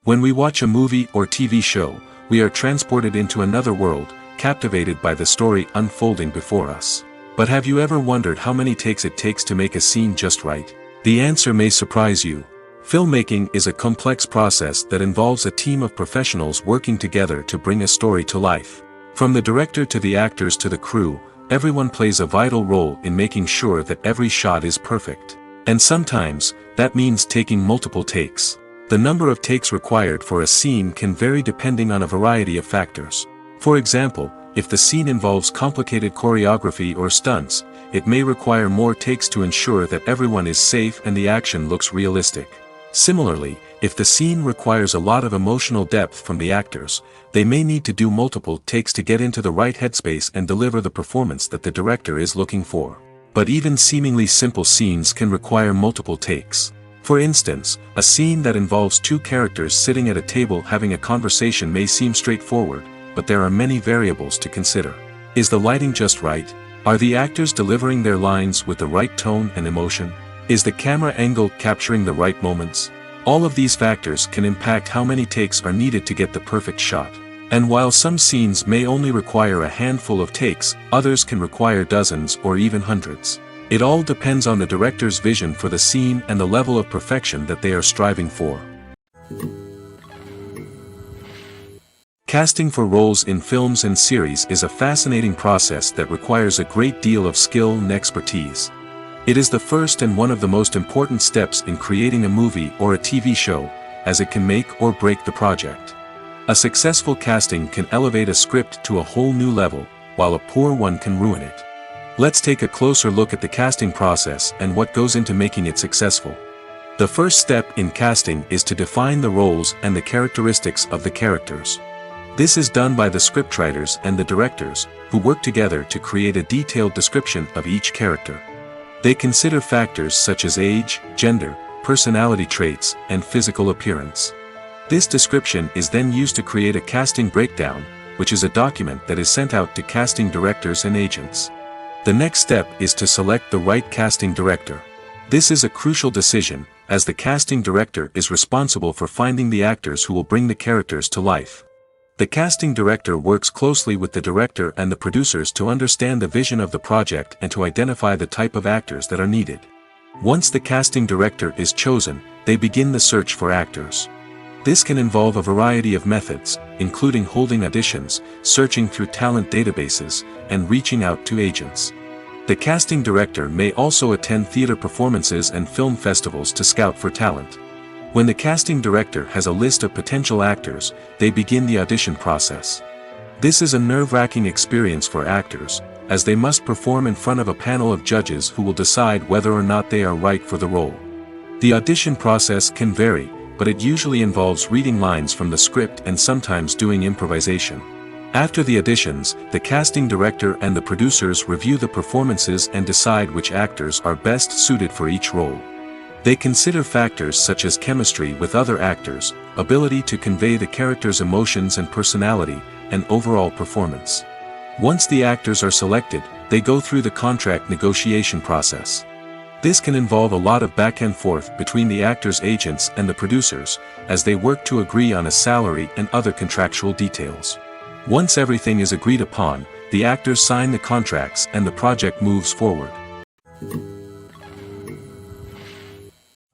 When we watch a movie or TV show, we are transported into another world, captivated by the story unfolding before us. But have you ever wondered how many takes it takes to make a scene just right? The answer may surprise you. Filmmaking is a complex process that involves a team of professionals working together to bring a story to life. From the director to the actors to the crew, everyone plays a vital role in making sure that every shot is perfect. And sometimes, that means taking multiple takes. The number of takes required for a scene can vary depending on a variety of factors. For example, if the scene involves complicated choreography or stunts, it may require more takes to ensure that everyone is safe and the action looks realistic. Similarly, if the scene requires a lot of emotional depth from the actors, they may need to do multiple takes to get into the right headspace and deliver the performance that the director is looking for. But even seemingly simple scenes can require multiple takes. For instance, a scene that involves two characters sitting at a table having a conversation may seem straightforward, but there are many variables to consider. Is the lighting just right? Are the actors delivering their lines with the right tone and emotion? Is the camera angle capturing the right moments? All of these factors can impact how many takes are needed to get the perfect shot. And while some scenes may only require a handful of takes, others can require dozens or even hundreds. It all depends on the director's vision for the scene and the level of perfection that they are striving for. Casting for roles in films and series is a fascinating process that requires a great deal of skill and expertise. It is the first and one of the most important steps in creating a movie or a TV show, as it can make or break the project. A successful casting can elevate a script to a whole new level, while a poor one can ruin it. Let's take a closer look at the casting process and what goes into making it successful. The first step in casting is to define the roles and the characteristics of the characters. This is done by the scriptwriters and the directors, who work together to create a detailed description of each character. They consider factors such as age, gender, personality traits, and physical appearance. This description is then used to create a casting breakdown, which is a document that is sent out to casting directors and agents. The next step is to select the right casting director. This is a crucial decision, as the casting director is responsible for finding the actors who will bring the characters to life. The casting director works closely with the director and the producers to understand the vision of the project and to identify the type of actors that are needed. Once the casting director is chosen, they begin the search for actors. This can involve a variety of methods, including holding auditions, searching through talent databases, and reaching out to agents. The casting director may also attend theater performances and film festivals to scout for talent. When the casting director has a list of potential actors, they begin the audition process. This is a nerve-wracking experience for actors, as they must perform in front of a panel of judges who will decide whether or not they are right for the role. The audition process can vary, but it usually involves reading lines from the script and sometimes doing improvisation. After the auditions, the casting director and the producers review the performances and decide which actors are best suited for each role. They consider factors such as chemistry with other actors, ability to convey the character's emotions and personality, and overall performance. Once the actors are selected, they go through the contract negotiation process. This can involve a lot of back and forth between the actors' agents and the producers, as they work to agree on a salary and other contractual details. Once everything is agreed upon, the actors sign the contracts and the project moves forward.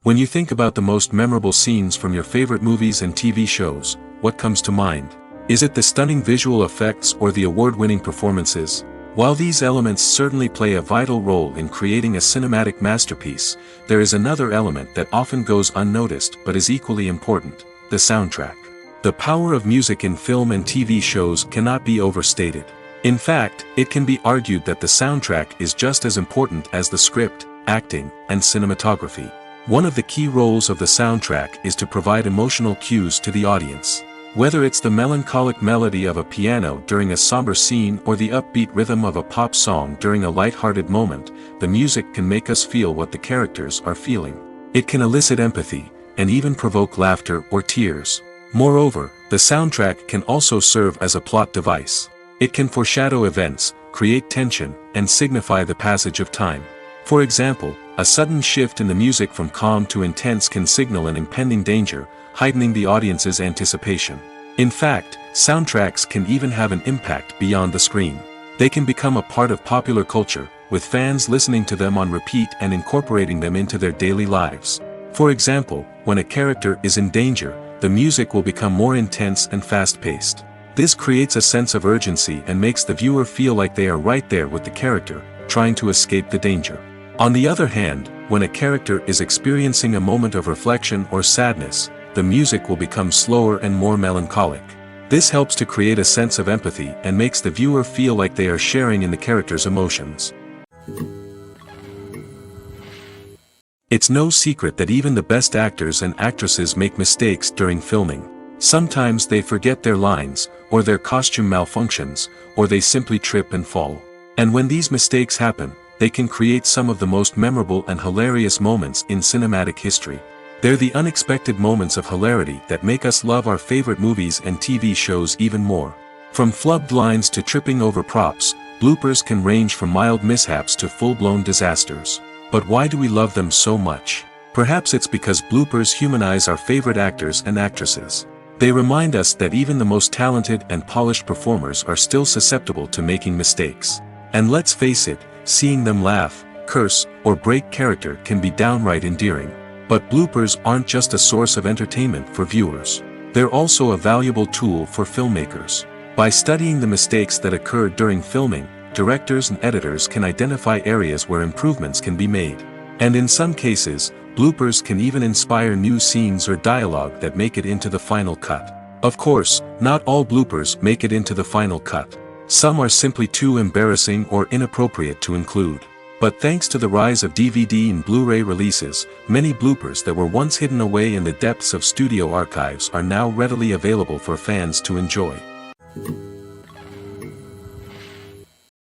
When you think about the most memorable scenes from your favorite movies and TV shows, what comes to mind? Is it the stunning visual effects or the award-winning performances? While these elements certainly play a vital role in creating a cinematic masterpiece, there is another element that often goes unnoticed but is equally important: the soundtrack. The power of music in film and TV shows cannot be overstated. In fact, it can be argued that the soundtrack is just as important as the script, acting, and cinematography. One of the key roles of the soundtrack is to provide emotional cues to the audience. Whether it's the melancholic melody of a piano during a somber scene or the upbeat rhythm of a pop song during a light-hearted moment, the music can make us feel what the characters are feeling. It can elicit empathy, and even provoke laughter or tears. Moreover, the soundtrack can also serve as a plot device. It can foreshadow events, create tension, and signify the passage of time. For example, a sudden shift in the music from calm to intense can signal an impending danger, heightening the audience's anticipation. In fact, soundtracks can even have an impact beyond the screen. They can become a part of popular culture, with fans listening to them on repeat and incorporating them into their daily lives. For example, when a character is in danger, the music will become more intense and fast-paced. This creates a sense of urgency and makes the viewer feel like they are right there with the character, trying to escape the danger. On the other hand, when a character is experiencing a moment of reflection or sadness, the music will become slower and more melancholic. This helps to create a sense of empathy and makes the viewer feel like they are sharing in the character's emotions. It's no secret that even the best actors and actresses make mistakes during filming. Sometimes they forget their lines, or their costume malfunctions, or they simply trip and fall. And when these mistakes happen, they can create some of the most memorable and hilarious moments in cinematic history. They're the unexpected moments of hilarity that make us love our favorite movies and TV shows even more. From flubbed lines to tripping over props, bloopers can range from mild mishaps to full-blown disasters. But why do we love them so much? Perhaps it's because bloopers humanize our favorite actors and actresses. They remind us that even the most talented and polished performers are still susceptible to making mistakes. And let's face it, seeing them laugh, curse, or break character can be downright endearing. But bloopers aren't just a source of entertainment for viewers. They're also a valuable tool for filmmakers. By studying the mistakes that occurred during filming, directors and editors can identify areas where improvements can be made. And in some cases, bloopers can even inspire new scenes or dialogue that make it into the final cut. Of course, not all bloopers make it into the final cut. Some are simply too embarrassing or inappropriate to include. But thanks to the rise of DVD and Blu-ray releases, many bloopers that were once hidden away in the depths of studio archives are now readily available for fans to enjoy.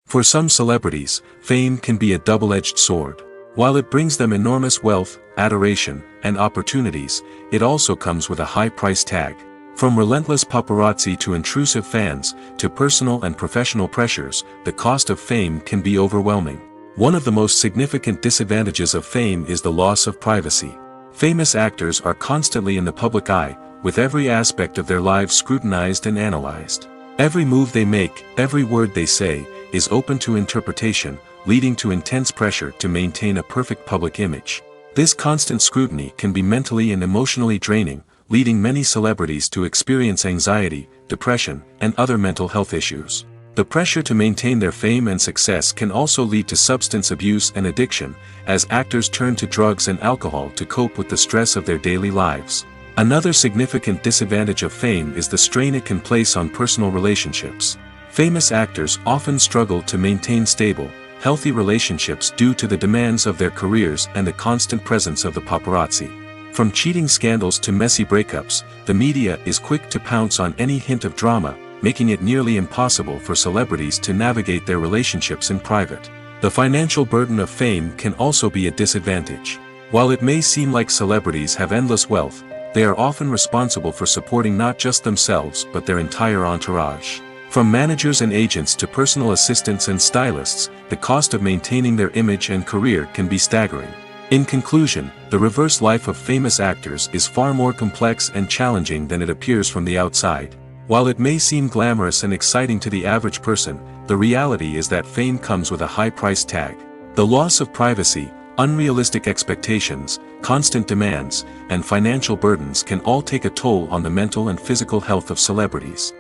For some celebrities, fame can be a double-edged sword. While it brings them enormous wealth, adoration, and opportunities, it also comes with a high price tag. From relentless paparazzi to intrusive fans, to personal and professional pressures, the cost of fame can be overwhelming. One of the most significant disadvantages of fame is the loss of privacy. Famous actors are constantly in the public eye, with every aspect of their lives scrutinized and analyzed. Every move they make, every word they say, is open to interpretation, leading to intense pressure to maintain a perfect public image. This constant scrutiny can be mentally and emotionally draining, leading many celebrities to experience anxiety, depression, and other mental health issues. The pressure to maintain their fame and success can also lead to substance abuse and addiction, as actors turn to drugs and alcohol to cope with the stress of their daily lives. Another significant disadvantage of fame is the strain it can place on personal relationships. Famous actors often struggle to maintain stable, healthy relationships due to the demands of their careers and the constant presence of the paparazzi. From cheating scandals to messy breakups, the media is quick to pounce on any hint of drama, making it nearly impossible for celebrities to navigate their relationships in private. The financial burden of fame can also be a disadvantage. While it may seem like celebrities have endless wealth, they are often responsible for supporting not just themselves but their entire entourage. From managers and agents to personal assistants and stylists, the cost of maintaining their image and career can be staggering. In conclusion, the reverse life of famous actors is far more complex and challenging than it appears from the outside. While it may seem glamorous and exciting to the average person, the reality is that fame comes with a high price tag. The loss of privacy, unrealistic expectations, constant demands, and financial burdens can all take a toll on the mental and physical health of celebrities.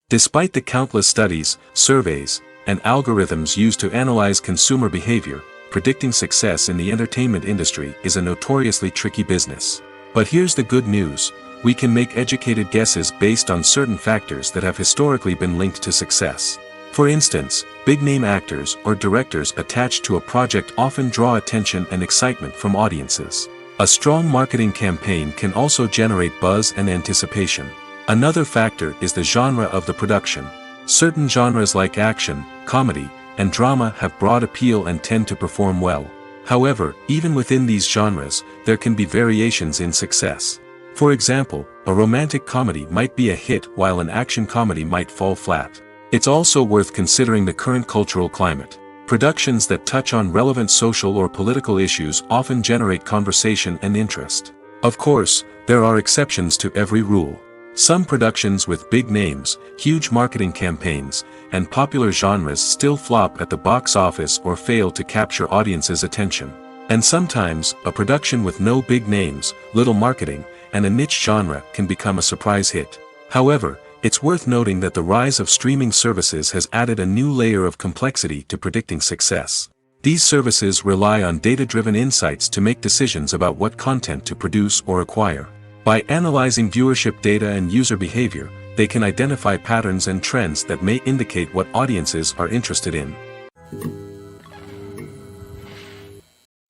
Despite the countless studies, surveys, and algorithms used to analyze consumer behavior, predicting success in the entertainment industry is a notoriously tricky business. But here's the good news: we can make educated guesses based on certain factors that have historically been linked to success. For instance, big-name actors or directors attached to a project often draw attention and excitement from audiences. A strong marketing campaign can also generate buzz and anticipation. Another factor is the genre of the production. Certain genres like action, comedy, and drama have broad appeal and tend to perform well. However, even within these genres, there can be variations in success. For example, a romantic comedy might be a hit while an action comedy might fall flat. It's also worth considering the current cultural climate. Productions that touch on relevant social or political issues often generate conversation and interest. Of course, there are exceptions to every rule. Some productions with big names, huge marketing campaigns, and popular genres still flop at the box office or fail to capture audiences' attention. And sometimes, a production with no big names, little marketing, and a niche genre can become a surprise hit. However, it's worth noting that the rise of streaming services has added a new layer of complexity to predicting success. These services rely on data-driven insights to make decisions about what content to produce or acquire. By analyzing viewership data and user behavior, they can identify patterns and trends that may indicate what audiences are interested in.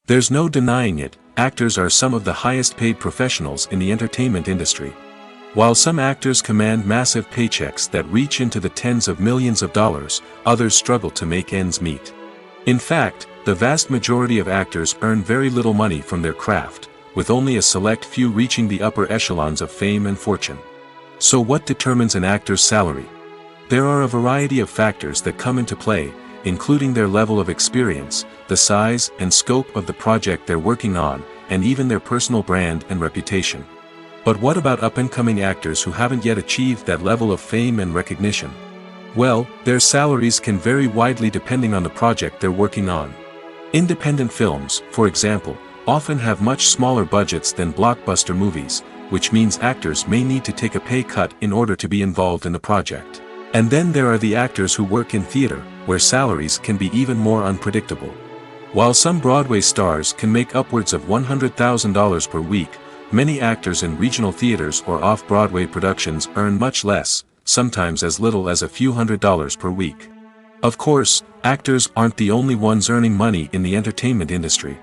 There's no denying it, actors are some of the highest paid professionals in the entertainment industry. While some actors command massive paychecks that reach into the tens of millions of dollars, others struggle to make ends meet. In fact, the vast majority of actors earn very little money from their craft, with only a select few reaching the upper echelons of fame and fortune. So what determines an actor's salary? There are a variety of factors that come into play, including their level of experience, the size and scope of the project they're working on, and even their personal brand and reputation. But what about up-and-coming actors who haven't yet achieved that level of fame and recognition? Well, their salaries can vary widely depending on the project they're working on. Independent films, for example, often have much smaller budgets than blockbuster movies, which means actors may need to take a pay cut in order to be involved in the project. And then there are the actors who work in theater, where salaries can be even more unpredictable. While some Broadway stars can make upwards of $100,000 per week, many actors in regional theaters or off-Broadway productions earn much less, sometimes as little as a few $100s per week. Of course, actors aren't the only ones earning money in the entertainment industry.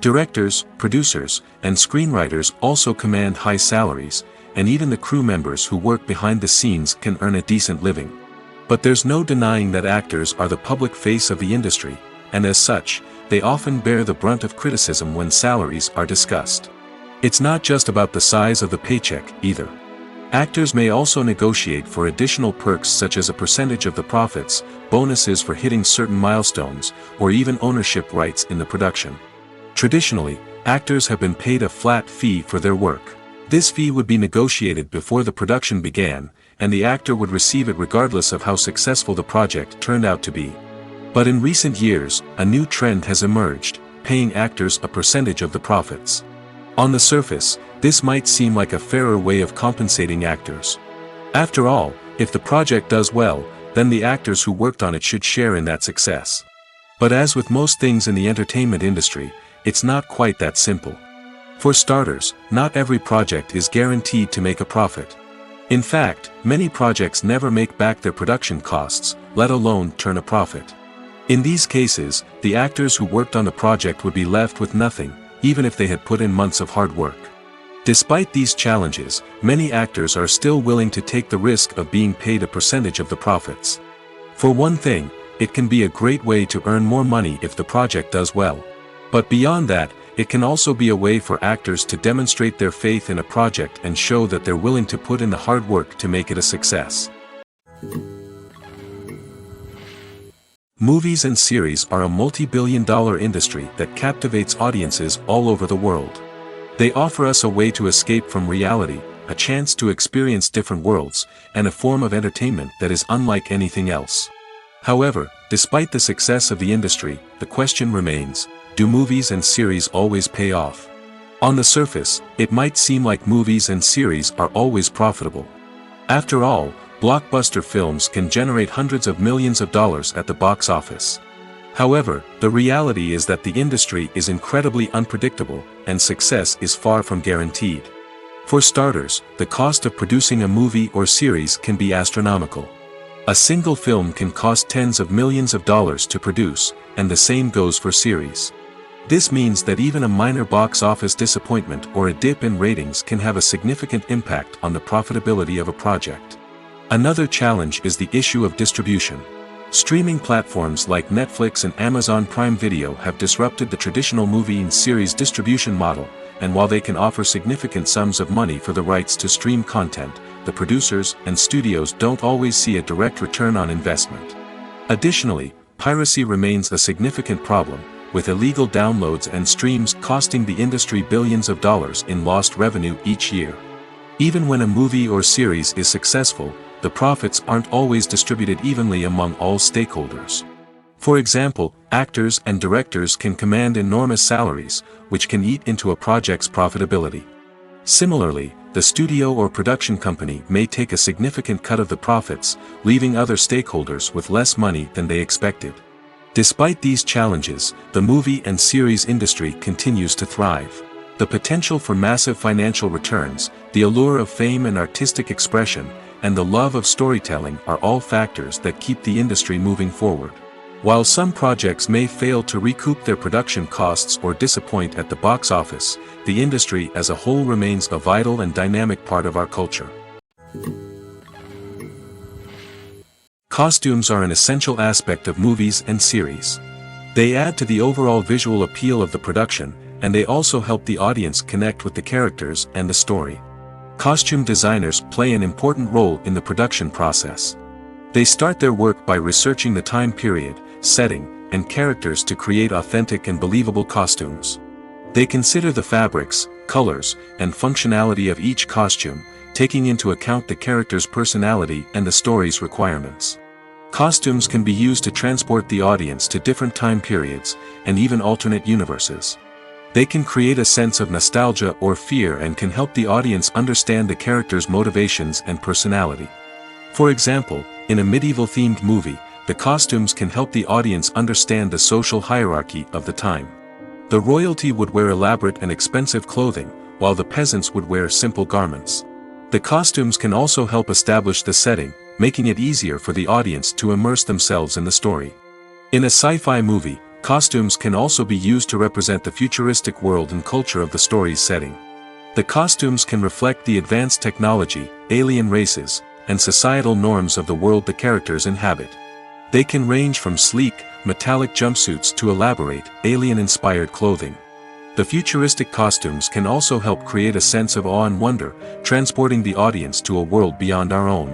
Directors, producers, and screenwriters also command high salaries, and even the crew members who work behind the scenes can earn a decent living. But there's no denying that actors are the public face of the industry, and as such, they often bear the brunt of criticism when salaries are discussed. It's not just about the size of the paycheck, either. Actors may also negotiate for additional perks such as a percentage of the profits, bonuses for hitting certain milestones, or even ownership rights in the production. Traditionally, actors have been paid a flat fee for their work. This fee would be negotiated before the production began, and the actor would receive it regardless of how successful the project turned out to be. But in recent years, a new trend has emerged, paying actors a percentage of the profits. On the surface, this might seem like a fairer way of compensating actors. After all, if the project does well, then the actors who worked on it should share in that success. But as with most things in the entertainment industry, it's not quite that simple. For starters, not every project is guaranteed to make a profit. In fact, many projects never make back their production costs, let alone turn a profit. In these cases, the actors who worked on the project would be left with nothing, even if they had put in months of hard work. Despite these challenges, many actors are still willing to take the risk of being paid a percentage of the profits. For one thing, it can be a great way to earn more money if the project does well. But beyond that, it can also be a way for actors to demonstrate their faith in a project and show that they're willing to put in the hard work to make it a success. Movies and series are a multi-billion-dollar industry that captivates audiences all over the world. They offer us a way to escape from reality, a chance to experience different worlds, and a form of entertainment that is unlike anything else. However, despite the success of the industry, the question remains: do movies and series always pay off? On the surface, it might seem like movies and series are always profitable. After all, blockbuster films can generate hundreds of millions of dollars at the box office. However, the reality is that the industry is incredibly unpredictable, and success is far from guaranteed. For starters, the cost of producing a movie or series can be astronomical. A single film can cost tens of millions of dollars to produce, and the same goes for series. This means that even a minor box office disappointment or a dip in ratings can have a significant impact on the profitability of a project. Another challenge is the issue of distribution. Streaming platforms like Netflix and Amazon Prime Video have disrupted the traditional movie and series distribution model, and while they can offer significant sums of money for the rights to stream content, the producers and studios don't always see a direct return on investment. Additionally, piracy remains a significant problem, with illegal downloads and streams costing the industry billions of dollars in lost revenue each year. Even when a movie or series is successful, the profits aren't always distributed evenly among all stakeholders. For example, actors and directors can command enormous salaries, which can eat into a project's profitability. Similarly, the studio or production company may take a significant cut of the profits, leaving other stakeholders with less money than they expected. Despite these challenges, the movie and series industry continues to thrive. The potential for massive financial returns, the allure of fame and artistic expression, and the love of storytelling are all factors that keep the industry moving forward. While some projects may fail to recoup their production costs or disappoint at the box office, the industry as a whole remains a vital and dynamic part of our culture. Costumes are an essential aspect of movies and series. They add to the overall visual appeal of the production, and they also help the audience connect with the characters and the story. Costume designers play an important role in the production process. They start their work by researching the time period, setting, and characters to create authentic and believable costumes. They consider the fabrics, colors, and functionality of each costume, taking into account the character's personality and the story's requirements. Costumes can be used to transport the audience to different time periods, and even alternate universes. They can create a sense of nostalgia or fear and can help the audience understand the character's motivations and personality. For example, in a medieval-themed movie, the costumes can help the audience understand the social hierarchy of the time. The royalty would wear elaborate and expensive clothing, while the peasants would wear simple garments. The costumes can also help establish the setting, making it easier for the audience to immerse themselves in the story. In a sci-fi movie, costumes can also be used to represent the futuristic world and culture of the story's setting. The costumes can reflect the advanced technology, alien races, and societal norms of the world the characters inhabit. They can range from sleek, metallic jumpsuits to elaborate, alien-inspired clothing. The futuristic costumes can also help create a sense of awe and wonder, transporting the audience to a world beyond our own.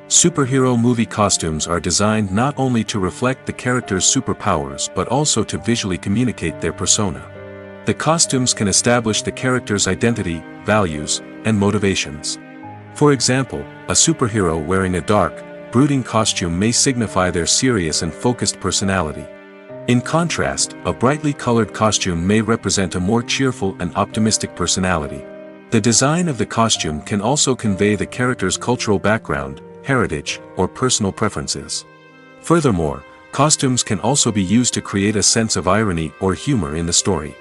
Superhero movie costumes are designed not only to reflect the character's superpowers but also to visually communicate their persona. The costumes can establish the character's identity, values, and motivations. For example, a superhero wearing a dark, brooding costume may signify their serious and focused personality. In contrast, a brightly colored costume may represent a more cheerful and optimistic personality. The design of the costume can also convey the character's cultural background, heritage, or personal preferences. Furthermore, costumes can also be used to create a sense of irony or humor in the story.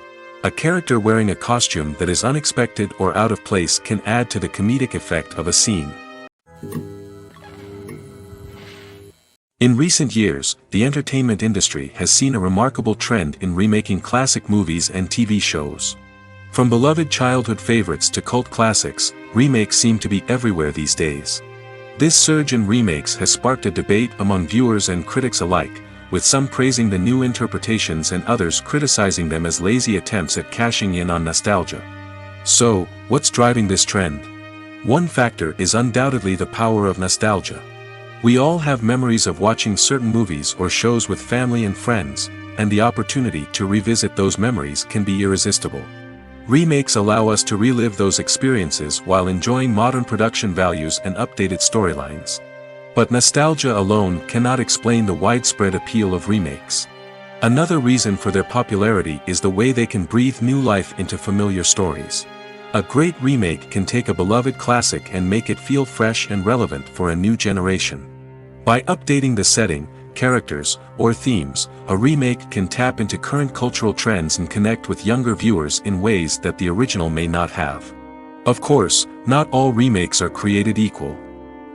A character wearing a costume that is unexpected or out of place can add to the comedic effect of a scene. In recent years, the entertainment industry has seen a remarkable trend in remaking classic movies and TV shows. From beloved childhood favorites to cult classics, remakes seem to be everywhere these days. This surge in remakes has sparked a debate among viewers and critics alike, with some praising the new interpretations and others criticizing them as lazy attempts at cashing in on nostalgia. So, what's driving this trend? One factor is undoubtedly the power of nostalgia. We all have memories of watching certain movies or shows with family and friends, and the opportunity to revisit those memories can be irresistible. Remakes allow us to relive those experiences while enjoying modern production values and updated storylines. But nostalgia alone cannot explain the widespread appeal of remakes. Another reason for their popularity is the way they can breathe new life into familiar stories. A great remake can take a beloved classic and make it feel fresh and relevant for a new generation. By updating the setting, characters, or themes, a remake can tap into current cultural trends and connect with younger viewers in ways that the original may not have. Of course, not all remakes are created equal.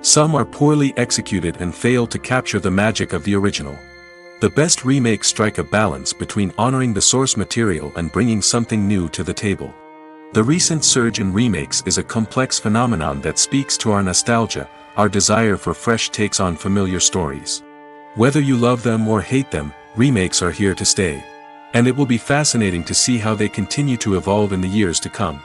Some are poorly executed and fail to capture the magic of the original. The best remakes strike a balance between honoring the source material and bringing something new to the table. The recent surge in remakes is a complex phenomenon that speaks to our nostalgia, our desire for fresh takes on familiar stories. Whether you love them or hate them, remakes are here to stay. And it will be fascinating to see how they continue to evolve in the years to come.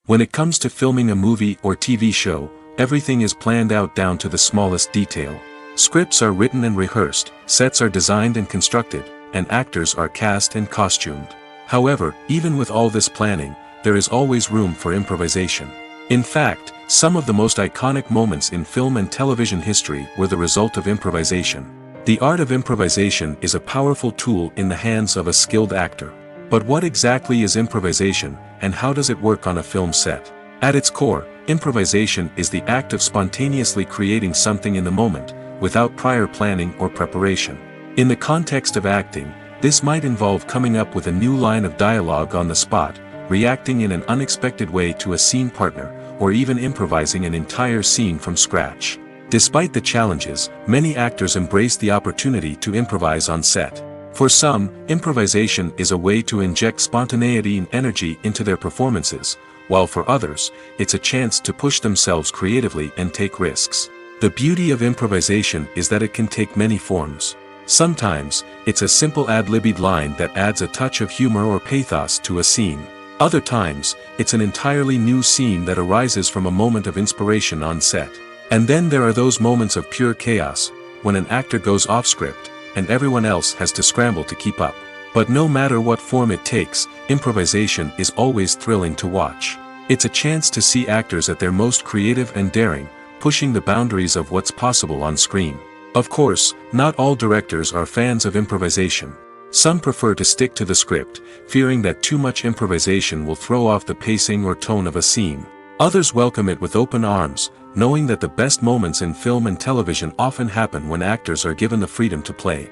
When it comes to filming a movie or TV show, everything is planned out down to the smallest detail. Scripts are written and rehearsed, sets are designed and constructed, and actors are cast and costumed. However, even with all this planning, there is always room for improvisation. In fact, some of the most iconic moments in film and television history were the result of improvisation. The art of improvisation is a powerful tool in the hands of a skilled actor. But what exactly is improvisation, and how does it work on a film set? At its core, improvisation is the act of spontaneously creating something in the moment, without prior planning or preparation. In the context of acting, this might involve coming up with a new line of dialogue on the spot, reacting in an unexpected way to a scene partner, or even improvising an entire scene from scratch. Despite the challenges, many actors embrace the opportunity to improvise on set. For some, improvisation is a way to inject spontaneity and energy into their performances, while for others, it's a chance to push themselves creatively and take risks. The beauty of improvisation is that it can take many forms. Sometimes, it's a simple ad-libbed line that adds a touch of humor or pathos to a scene. Other times, it's an entirely new scene that arises from a moment of inspiration on set. And then there are those moments of pure chaos, when an actor goes off script, and everyone else has to scramble to keep up. But no matter what form it takes, improvisation is always thrilling to watch. It's a chance to see actors at their most creative and daring, pushing the boundaries of what's possible on screen. Of course, not all directors are fans of improvisation. Some prefer to stick to the script, fearing that too much improvisation will throw off the pacing or tone of a scene. Others welcome it with open arms, knowing that the best moments in film and television often happen when actors are given the freedom to play.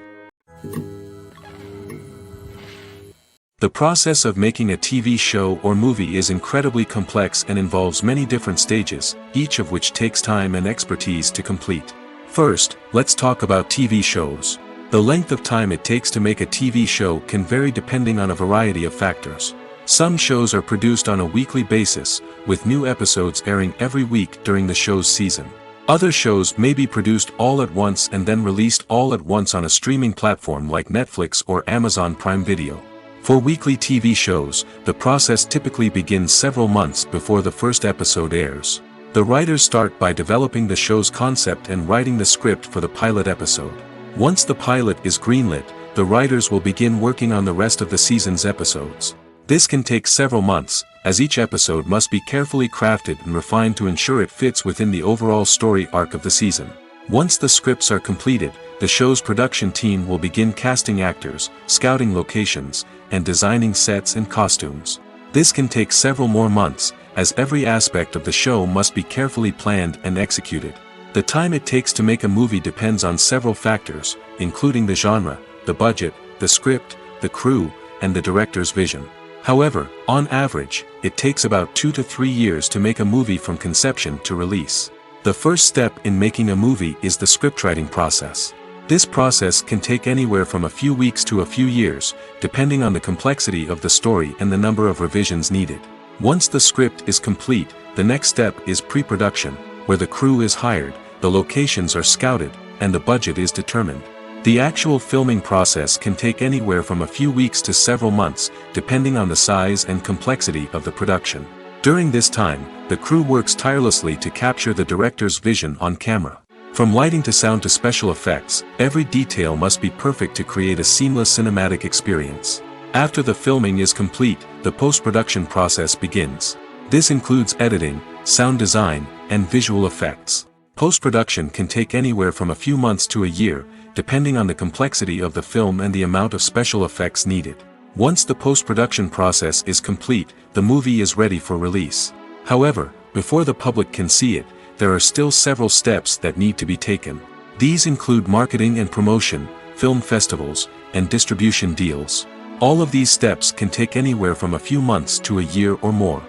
The process of making a TV show or movie is incredibly complex and involves many different stages, each of which takes time and expertise to complete. First, let's talk about TV shows. The length of time it takes to make a TV show can vary depending on a variety of factors. Some shows are produced on a weekly basis, with new episodes airing every week during the show's season. Other shows may be produced all at once and then released all at once on a streaming platform like Netflix or Amazon Prime Video. For weekly TV shows, the process typically begins several months before the first episode airs. The writers start by developing the show's concept and writing the script for the pilot episode. Once the pilot is greenlit, the writers will begin working on the rest of the season's episodes. This can take several months, as each episode must be carefully crafted and refined to ensure it fits within the overall story arc of the season. Once the scripts are completed, the show's production team will begin casting actors, scouting locations, and designing sets and costumes. This can take several more months, as every aspect of the show must be carefully planned and executed. The time it takes to make a movie depends on several factors, including the genre, the budget, the script, the crew, and the director's vision. However, on average, it takes about 2 to 3 years to make a movie from conception to release. The first step in making a movie is the scriptwriting process. This process can take anywhere from a few weeks to a few years, depending on the complexity of the story and the number of revisions needed. Once the script is complete, the next step is pre-production, where the crew is hired, the locations are scouted, and the budget is determined. The actual filming process can take anywhere from a few weeks to several months, depending on the size and complexity of the production. During this time, the crew works tirelessly to capture the director's vision on camera. From lighting to sound to special effects, every detail must be perfect to create a seamless cinematic experience. After the filming is complete, the post-production process begins. This includes editing, sound design, and visual effects. Post-production can take anywhere from a few months to a year, depending on the complexity of the film and the amount of special effects needed. Once the post-production process is complete, the movie is ready for release. However, before the public can see it, there are still several steps that need to be taken. These include marketing and promotion, film festivals, and distribution deals. All of these steps can take anywhere from a few months to a year or more.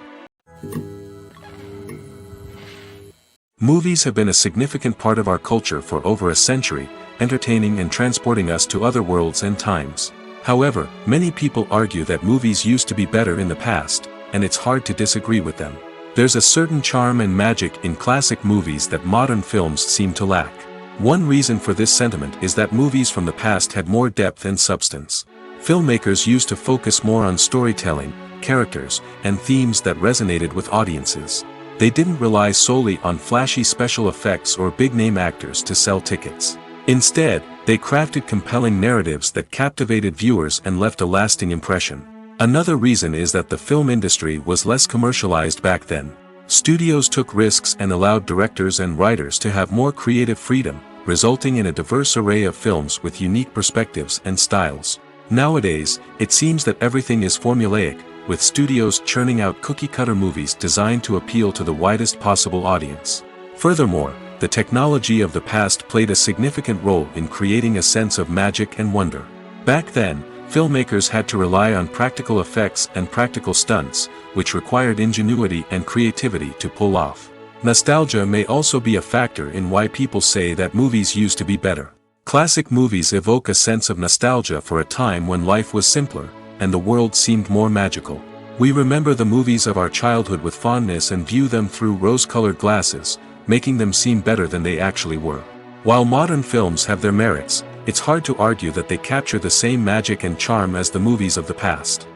Movies have been a significant part of our culture for over a century, entertaining and transporting us to other worlds and times. However, many people argue that movies used to be better in the past, and it's hard to disagree with them. There's a certain charm and magic in classic movies that modern films seem to lack. One reason for this sentiment is that movies from the past had more depth and substance. Filmmakers used to focus more on storytelling, characters, and themes that resonated with audiences. They didn't rely solely on flashy special effects or big-name actors to sell tickets. Instead, they crafted compelling narratives that captivated viewers and left a lasting impression. Another reason is that the film industry was less commercialized back then. Studios took risks and allowed directors and writers to have more creative freedom, resulting in a diverse array of films with unique perspectives and styles. Nowadays, it seems that everything is formulaic, with studios churning out cookie-cutter movies designed to appeal to the widest possible audience. Furthermore, the technology of the past played a significant role in creating a sense of magic and wonder. Back then, filmmakers had to rely on practical effects and practical stunts, which required ingenuity and creativity to pull off. Nostalgia may also be a factor in why people say that movies used to be better. Classic movies evoke a sense of nostalgia for a time when life was simpler, and the world seemed more magical. We remember the movies of our childhood with fondness and view them through rose-colored glasses, making them seem better than they actually were. While modern films have their merits, it's hard to argue that they capture the same magic and charm as the movies of the past.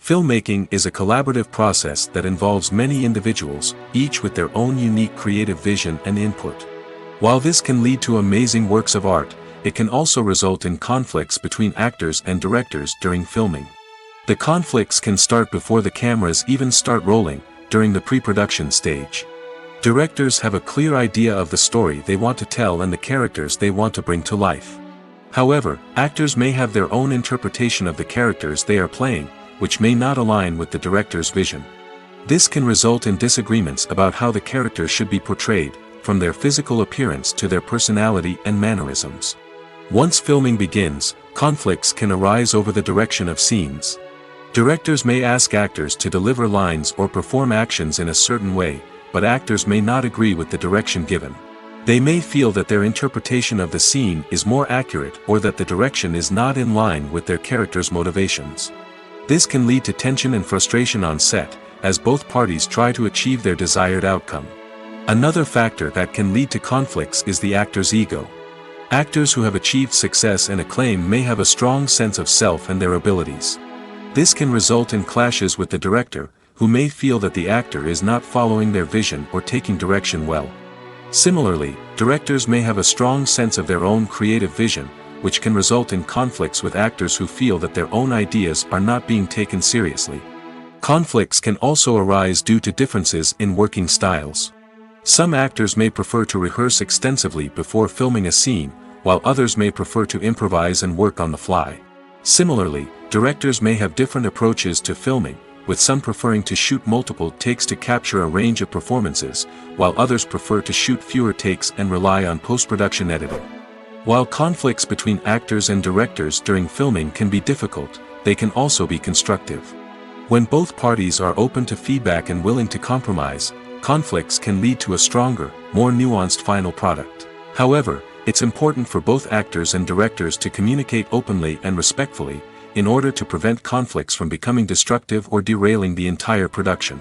Filmmaking is a collaborative process that involves many individuals, each with their own unique creative vision and input. While this can lead to amazing works of art, it can also result in conflicts between actors and directors during filming. The conflicts can start before the cameras even start rolling, during the pre-production stage. Directors have a clear idea of the story they want to tell and the characters they want to bring to life. However, actors may have their own interpretation of the characters they are playing, which may not align with the director's vision. This can result in disagreements about how the characters should be portrayed, from their physical appearance to their personality and mannerisms. Once filming begins, conflicts can arise over the direction of scenes. Directors may ask actors to deliver lines or perform actions in a certain way, but actors may not agree with the direction given. They may feel that their interpretation of the scene is more accurate or that the direction is not in line with their character's motivations. This can lead to tension and frustration on set, as both parties try to achieve their desired outcome. Another factor that can lead to conflicts is the actor's ego. Actors who have achieved success and acclaim may have a strong sense of self and their abilities. This can result in clashes with the director, who may feel that the actor is not following their vision or taking direction well. Similarly, directors may have a strong sense of their own creative vision, which can result in conflicts with actors who feel that their own ideas are not being taken seriously. Conflicts can also arise due to differences in working styles. Some actors may prefer to rehearse extensively before filming a scene, while others may prefer to improvise and work on the fly. Similarly, directors may have different approaches to filming, with some preferring to shoot multiple takes to capture a range of performances, while others prefer to shoot fewer takes and rely on post-production editing. While conflicts between actors and directors during filming can be difficult, they can also be constructive. When both parties are open to feedback and willing to compromise, conflicts can lead to a stronger, more nuanced final product. However, it's important for both actors and directors to communicate openly and respectfully, in order to prevent conflicts from becoming destructive or derailing the entire production.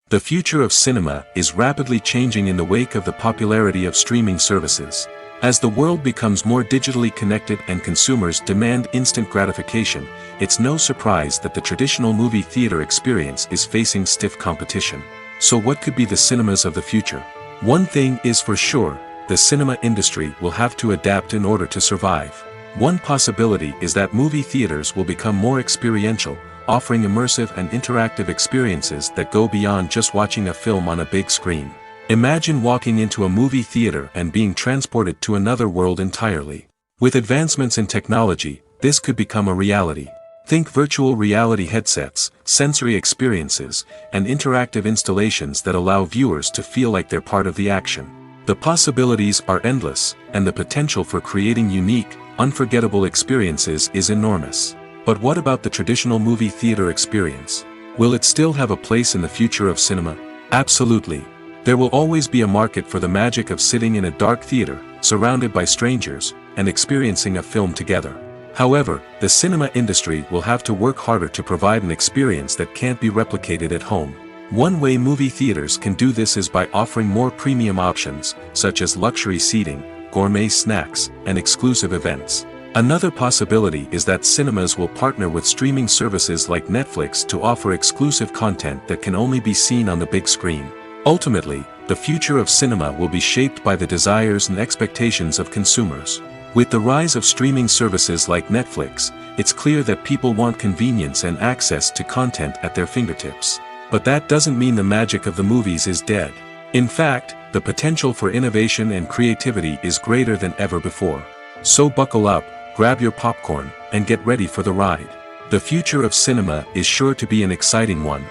The future of cinema is rapidly changing in the wake of the popularity of streaming services. As the world becomes more digitally connected and consumers demand instant gratification, it's no surprise that the traditional movie theater experience is facing stiff competition. So what could be the cinemas of the future? One thing is for sure, the cinema industry will have to adapt in order to survive. One possibility is that movie theaters will become more experiential, offering immersive and interactive experiences that go beyond just watching a film on a big screen. Imagine walking into a movie theater and being transported to another world entirely. With advancements in technology, this could become a reality. Think virtual reality headsets, sensory experiences, and interactive installations that allow viewers to feel like they're part of the action. The possibilities are endless, and the potential for creating unique, unforgettable experiences is enormous. But what about the traditional movie theater experience? Will it still have a place in the future of cinema? Absolutely. There will always be a market for the magic of sitting in a dark theater, surrounded by strangers, and experiencing a film together. However, the cinema industry will have to work harder to provide an experience that can't be replicated at home. One way movie theaters can do this is by offering more premium options, such as luxury seating, gourmet snacks, and exclusive events. Another possibility is that cinemas will partner with streaming services like Netflix to offer exclusive content that can only be seen on the big screen. Ultimately, the future of cinema will be shaped by the desires and expectations of consumers. With the rise of streaming services like Netflix, it's clear that people want convenience and access to content at their fingertips. But that doesn't mean the magic of the movies is dead. In fact, the potential for innovation and creativity is greater than ever before. So buckle up, grab your popcorn, and get ready for the ride. The future of cinema is sure to be an exciting one.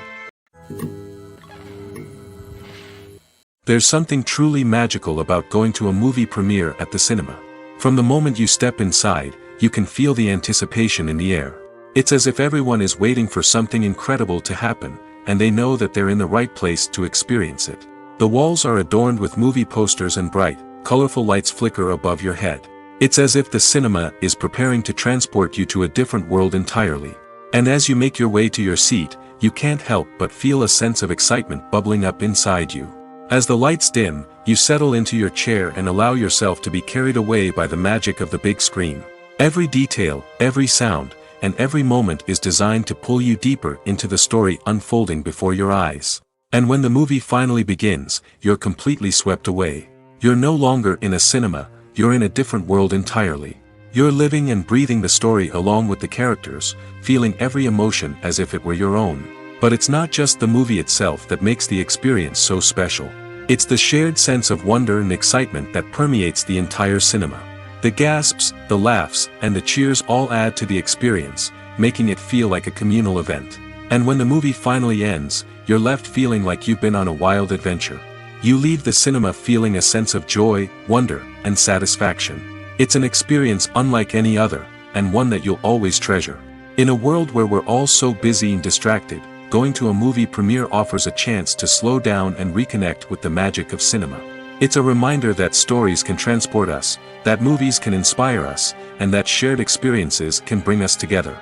There's something truly magical about going to a movie premiere at the cinema. From the moment you step inside, you can feel the anticipation in the air. It's as if everyone is waiting for something incredible to happen, and they know that they're in the right place to experience it. The walls are adorned with movie posters and bright, colorful lights flicker above your head. It's as if the cinema is preparing to transport you to a different world entirely. And as you make your way to your seat, you can't help but feel a sense of excitement bubbling up inside you. As the lights dim, you settle into your chair and allow yourself to be carried away by the magic of the big screen. Every detail, every sound, and every moment is designed to pull you deeper into the story unfolding before your eyes. And when the movie finally begins, you're completely swept away. You're no longer in a cinema, you're in a different world entirely. You're living and breathing the story along with the characters, feeling every emotion as if it were your own. But it's not just the movie itself that makes the experience so special. It's the shared sense of wonder and excitement that permeates the entire cinema. The gasps, the laughs, and the cheers all add to the experience, making it feel like a communal event. And when the movie finally ends, you're left feeling like you've been on a wild adventure. You leave the cinema feeling a sense of joy, wonder, and satisfaction. It's an experience unlike any other, and one that you'll always treasure. In a world where we're all so busy and distracted, going to a movie premiere offers a chance to slow down and reconnect with the magic of cinema. It's a reminder that stories can transport us, that movies can inspire us, and that shared experiences can bring us together.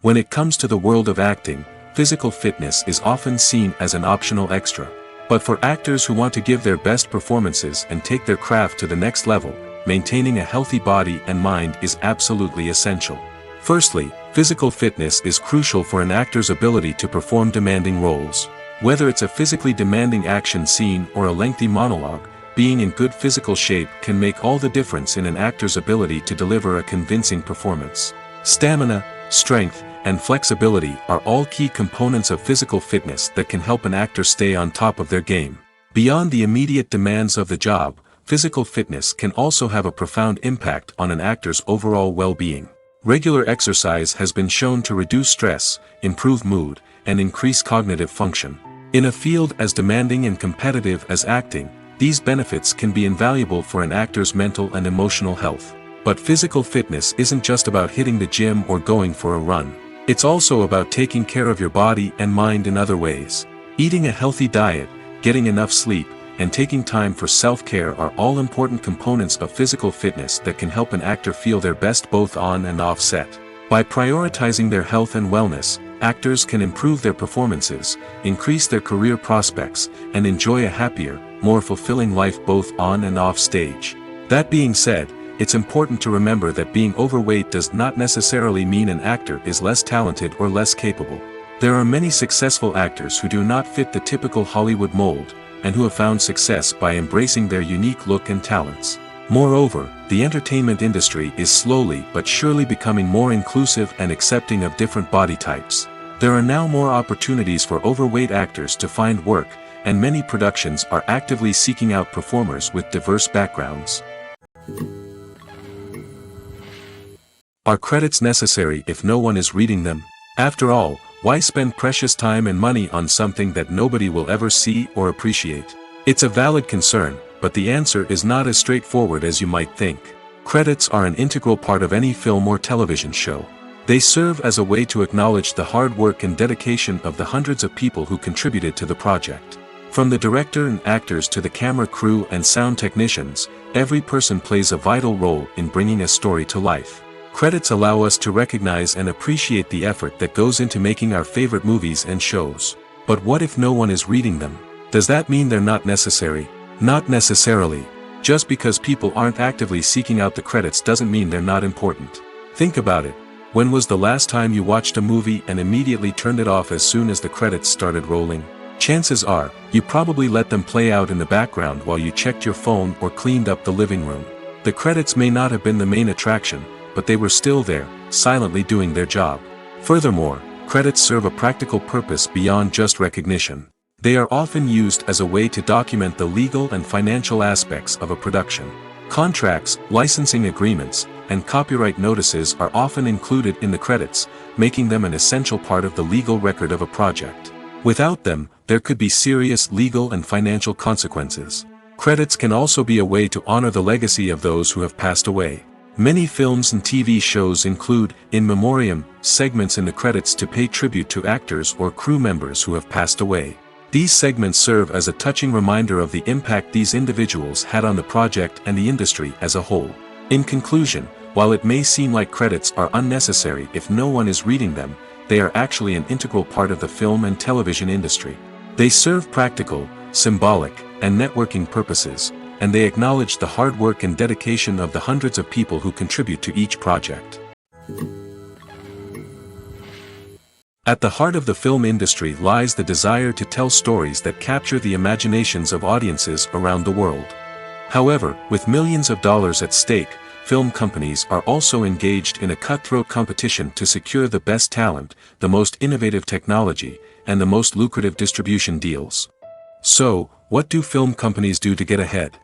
When it comes to the world of acting, physical fitness is often seen as an optional extra. But for actors who want to give their best performances and take their craft to the next level, maintaining a healthy body and mind is absolutely essential. Firstly, physical fitness is crucial for an actor's ability to perform demanding roles. Whether it's a physically demanding action scene or a lengthy monologue, being in good physical shape can make all the difference in an actor's ability to deliver a convincing performance. Stamina, strength, and flexibility are all key components of physical fitness that can help an actor stay on top of their game. Beyond the immediate demands of the job, physical fitness can also have a profound impact on an actor's overall well-being. Regular exercise has been shown to reduce stress, improve mood, and increase cognitive function. In a field as demanding and competitive as acting, these benefits can be invaluable for an actor's mental and emotional health. But physical fitness isn't just about hitting the gym or going for a run. It's also about taking care of your body and mind in other ways. Eating a healthy diet, getting enough sleep, and taking time for self-care are all important components of physical fitness that can help an actor feel their best both on and off set. By prioritizing their health and wellness, actors can improve their performances, increase their career prospects, and enjoy a happier, more fulfilling life both on and off stage. That being said, it's important to remember that being overweight does not necessarily mean an actor is less talented or less capable. There are many successful actors who do not fit the typical Hollywood mold, and who have found success by embracing their unique look and talents. Moreover, the entertainment industry is slowly but surely becoming more inclusive and accepting of different body types. There are now more opportunities for overweight actors to find work, and many productions are actively seeking out performers with diverse backgrounds. Are credits necessary if no one is reading them? After all, why spend precious time and money on something that nobody will ever see or appreciate? It's a valid concern, but the answer is not as straightforward as you might think. Credits are an integral part of any film or television show. They serve as a way to acknowledge the hard work and dedication of the hundreds of people who contributed to the project. From the director and actors to the camera crew and sound technicians, every person plays a vital role in bringing a story to life. Credits allow us to recognize and appreciate the effort that goes into making our favorite movies and shows. But what if no one is reading them? Does that mean they're not necessary? Not necessarily. Just because people aren't actively seeking out the credits doesn't mean they're not important. Think about it. When was the last time you watched a movie and immediately turned it off as soon as the credits started rolling? Chances are, you probably let them play out in the background while you checked your phone or cleaned up the living room. The credits may not have been the main attraction, but they were still there, silently doing their job. Furthermore, credits serve a practical purpose beyond just recognition. They are often used as a way to document the legal and financial aspects of a production. Contracts, licensing agreements, and copyright notices are often included in the credits, making them an essential part of the legal record of a project. Without them, there could be serious legal and financial consequences. Credits can also be a way to honor the legacy of those who have passed away. Many films and TV shows include, in memoriam, segments in the credits to pay tribute to actors or crew members who have passed away. These segments serve as a touching reminder of the impact these individuals had on the project and the industry as a whole. In conclusion, while it may seem like credits are unnecessary if no one is reading them, they are actually an integral part of the film and television industry. They serve practical, symbolic, and networking purposes, and they acknowledge the hard work and dedication of the hundreds of people who contribute to each project. At the heart of the film industry lies the desire to tell stories that capture the imaginations of audiences around the world. However, with millions of dollars at stake, film companies are also engaged in a cutthroat competition to secure the best talent, the most innovative technology, and the most lucrative distribution deals. So, what do film companies do to get ahead?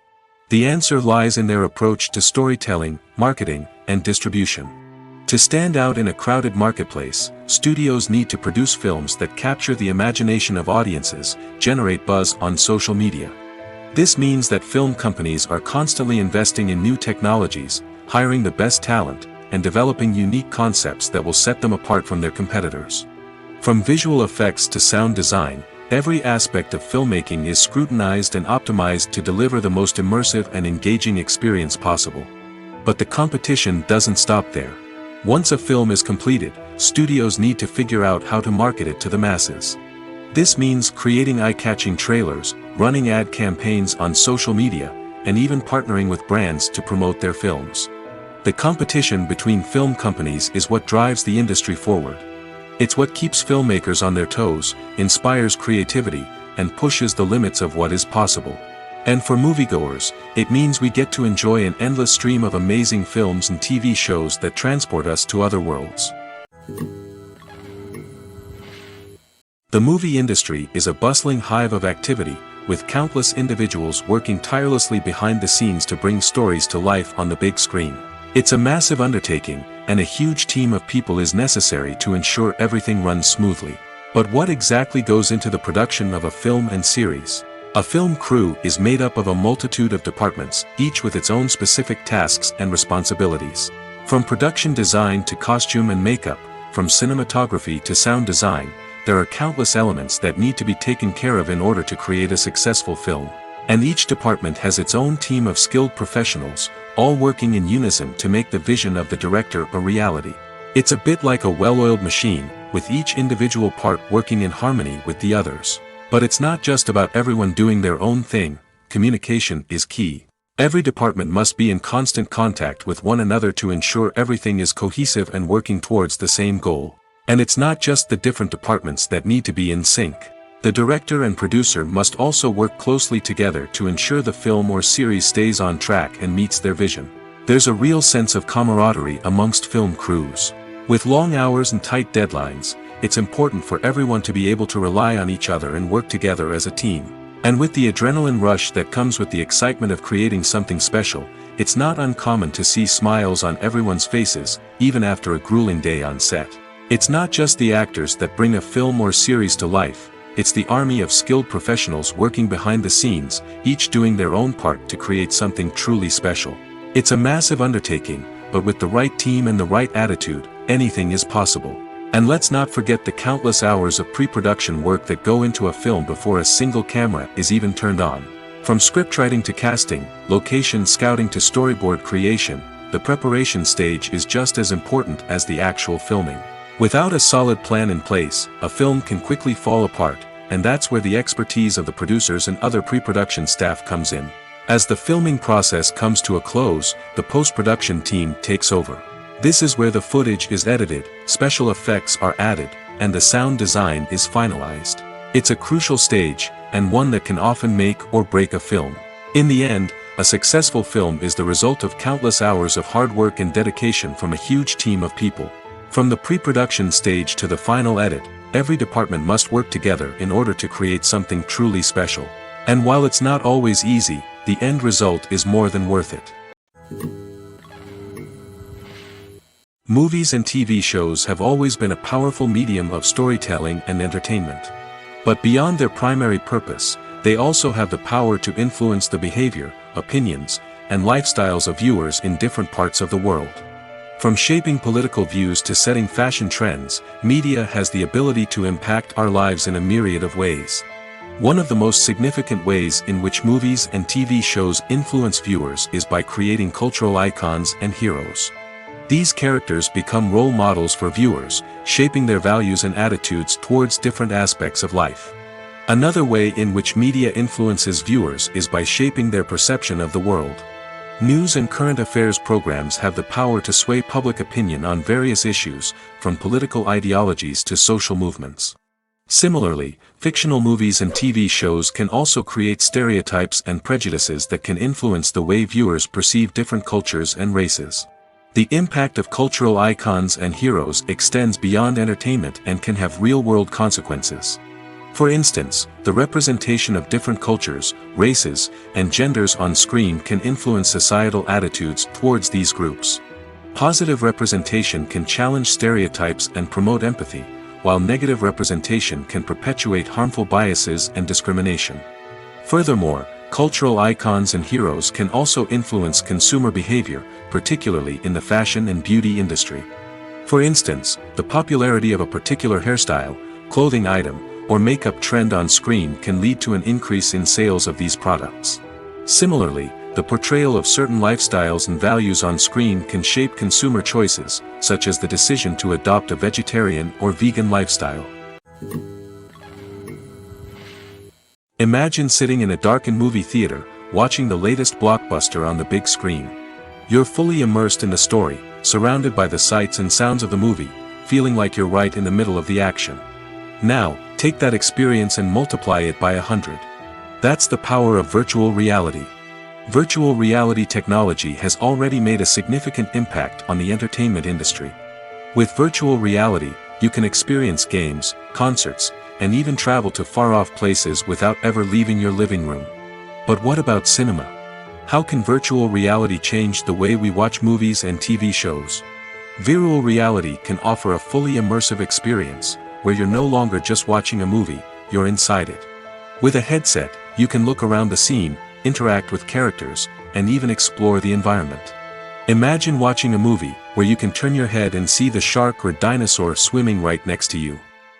The answer lies in their approach to storytelling, marketing, and distribution. To stand out in a crowded marketplace, studios need to produce films that capture the imagination of audiences, generate buzz on social media. This means that film companies are constantly investing in new technologies, hiring the best talent, and developing unique concepts that will set them apart from their competitors. From visual effects to sound design, every aspect of filmmaking is scrutinized and optimized to deliver the most immersive and engaging experience possible. But the competition doesn't stop there. Once a film is completed, studios need to figure out how to market it to the masses. This means creating eye-catching trailers, running ad campaigns on social media, and even partnering with brands to promote their films. The competition between film companies is what drives the industry forward. It's what keeps filmmakers on their toes, inspires creativity, and pushes the limits of what is possible. And for moviegoers, it means we get to enjoy an endless stream of amazing films and TV shows that transport us to other worlds. The movie industry is a bustling hive of activity, with countless individuals working tirelessly behind the scenes to bring stories to life on the big screen. It's a massive undertaking, and a huge team of people is necessary to ensure everything runs smoothly. But what exactly goes into the production of a film and series? A film crew is made up of a multitude of departments, each with its own specific tasks and responsibilities. From production design to costume and makeup, from cinematography to sound design, there are countless elements that need to be taken care of in order to create a successful film. And each department has its own team of skilled professionals, all working in unison to make the vision of the director a reality. It's a bit like a well-oiled machine, with each individual part working in harmony with the others. But it's not just about everyone doing their own thing. Communication is key. Every department must be in constant contact with one another to ensure everything is cohesive and working towards the same goal. And it's not just the different departments that need to be in sync. The director and producer must also work closely together to ensure the film or series stays on track and meets their vision. There's a real sense of camaraderie amongst film crews. With long hours and tight deadlines, it's important for everyone to be able to rely on each other and work together as a team. And with the adrenaline rush that comes with the excitement of creating something special, it's not uncommon to see smiles on everyone's faces, even after a grueling day on set. It's not just the actors that bring a film or series to life, it's the army of skilled professionals working behind the scenes, each doing their own part to create something truly special. It's a massive undertaking, but with the right team and the right attitude, anything is possible. And let's not forget the countless hours of pre-production work that go into a film before a single camera is even turned on. From scriptwriting to casting, location scouting to storyboard creation, the preparation stage is just as important as the actual filming. Without a solid plan in place, a film can quickly fall apart, and that's where the expertise of the producers and other pre-production staff comes in. As the filming process comes to a close, the post-production team takes over. This is where the footage is edited, special effects are added, and the sound design is finalized. It's a crucial stage, and one that can often make or break a film. In the end, a successful film is the result of countless hours of hard work and dedication from a huge team of people. From the pre-production stage to the final edit, every department must work together in order to create something truly special. And while it's not always easy, the end result is more than worth it. Movies and TV shows have always been a powerful medium of storytelling and entertainment. But beyond their primary purpose, they also have the power to influence the behavior, opinions, and lifestyles of viewers in different parts of the world. From shaping political views to setting fashion trends, media has the ability to impact our lives in a myriad of ways. One of the most significant ways in which movies and TV shows influence viewers is by creating cultural icons and heroes. These characters become role models for viewers, shaping their values and attitudes towards different aspects of life. Another way in which media influences viewers is by shaping their perception of the world. News and current affairs programs have the power to sway public opinion on various issues, from political ideologies to social movements. Similarly, fictional movies and TV shows can also create stereotypes and prejudices that can influence the way viewers perceive different cultures and races. The impact of cultural icons and heroes extends beyond entertainment and can have real-world consequences. For instance, the representation of different cultures, races, and genders on screen can influence societal attitudes towards these groups. Positive representation can challenge stereotypes and promote empathy, while negative representation can perpetuate harmful biases and discrimination. Furthermore, cultural icons and heroes can also influence consumer behavior, particularly in the fashion and beauty industry. For instance, the popularity of a particular hairstyle, clothing item, or makeup trend on screen can lead to an increase in sales of these products. Similarly, the portrayal of certain lifestyles and values on screen can shape consumer choices, such as the decision to adopt a vegetarian or vegan lifestyle. Imagine sitting in a darkened movie theater, watching the latest blockbuster on the big screen. You're fully immersed in the story, surrounded by the sights and sounds of the movie, feeling like you're right in the middle of the action. Now, take that experience and multiply it by 100. That's the power of virtual reality. Virtual reality technology has already made a significant impact on the entertainment industry. With virtual reality, you can experience games, concerts, and even travel to far-off places without ever leaving your living room. But what about cinema? How can virtual reality change the way we watch movies and TV shows? Virtual reality can offer a fully immersive experience, where you're no longer just watching a movie, you're inside it. With a headset, you can look around the scene, interact with characters, and even explore the environment. Imagine watching a movie where you can turn your head and see the shark or dinosaur swimming right next to you.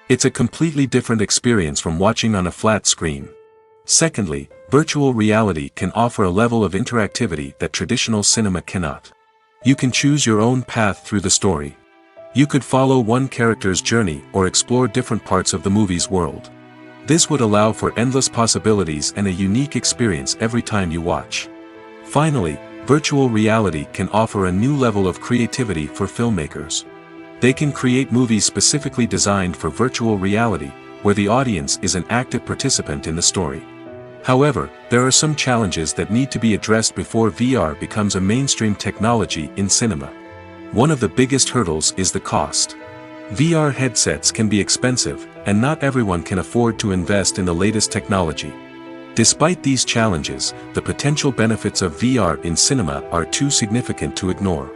It's a completely different experience from watching on a flat screen. Secondly, virtual reality can offer a level of interactivity that traditional cinema cannot. You can choose your own path through the story. You could follow one character's journey or explore different parts of the movie's world. This would allow for endless possibilities and a unique experience every time you watch. Finally, virtual reality can offer a new level of creativity for filmmakers. They can create movies specifically designed for virtual reality, where the audience is an active participant in the story. However, there are some challenges that need to be addressed before VR becomes a mainstream technology in cinema. One of the biggest hurdles is the cost. VR headsets can be expensive, and not everyone can afford to invest in the latest technology. Despite these challenges, the potential benefits of VR in cinema are too significant to ignore.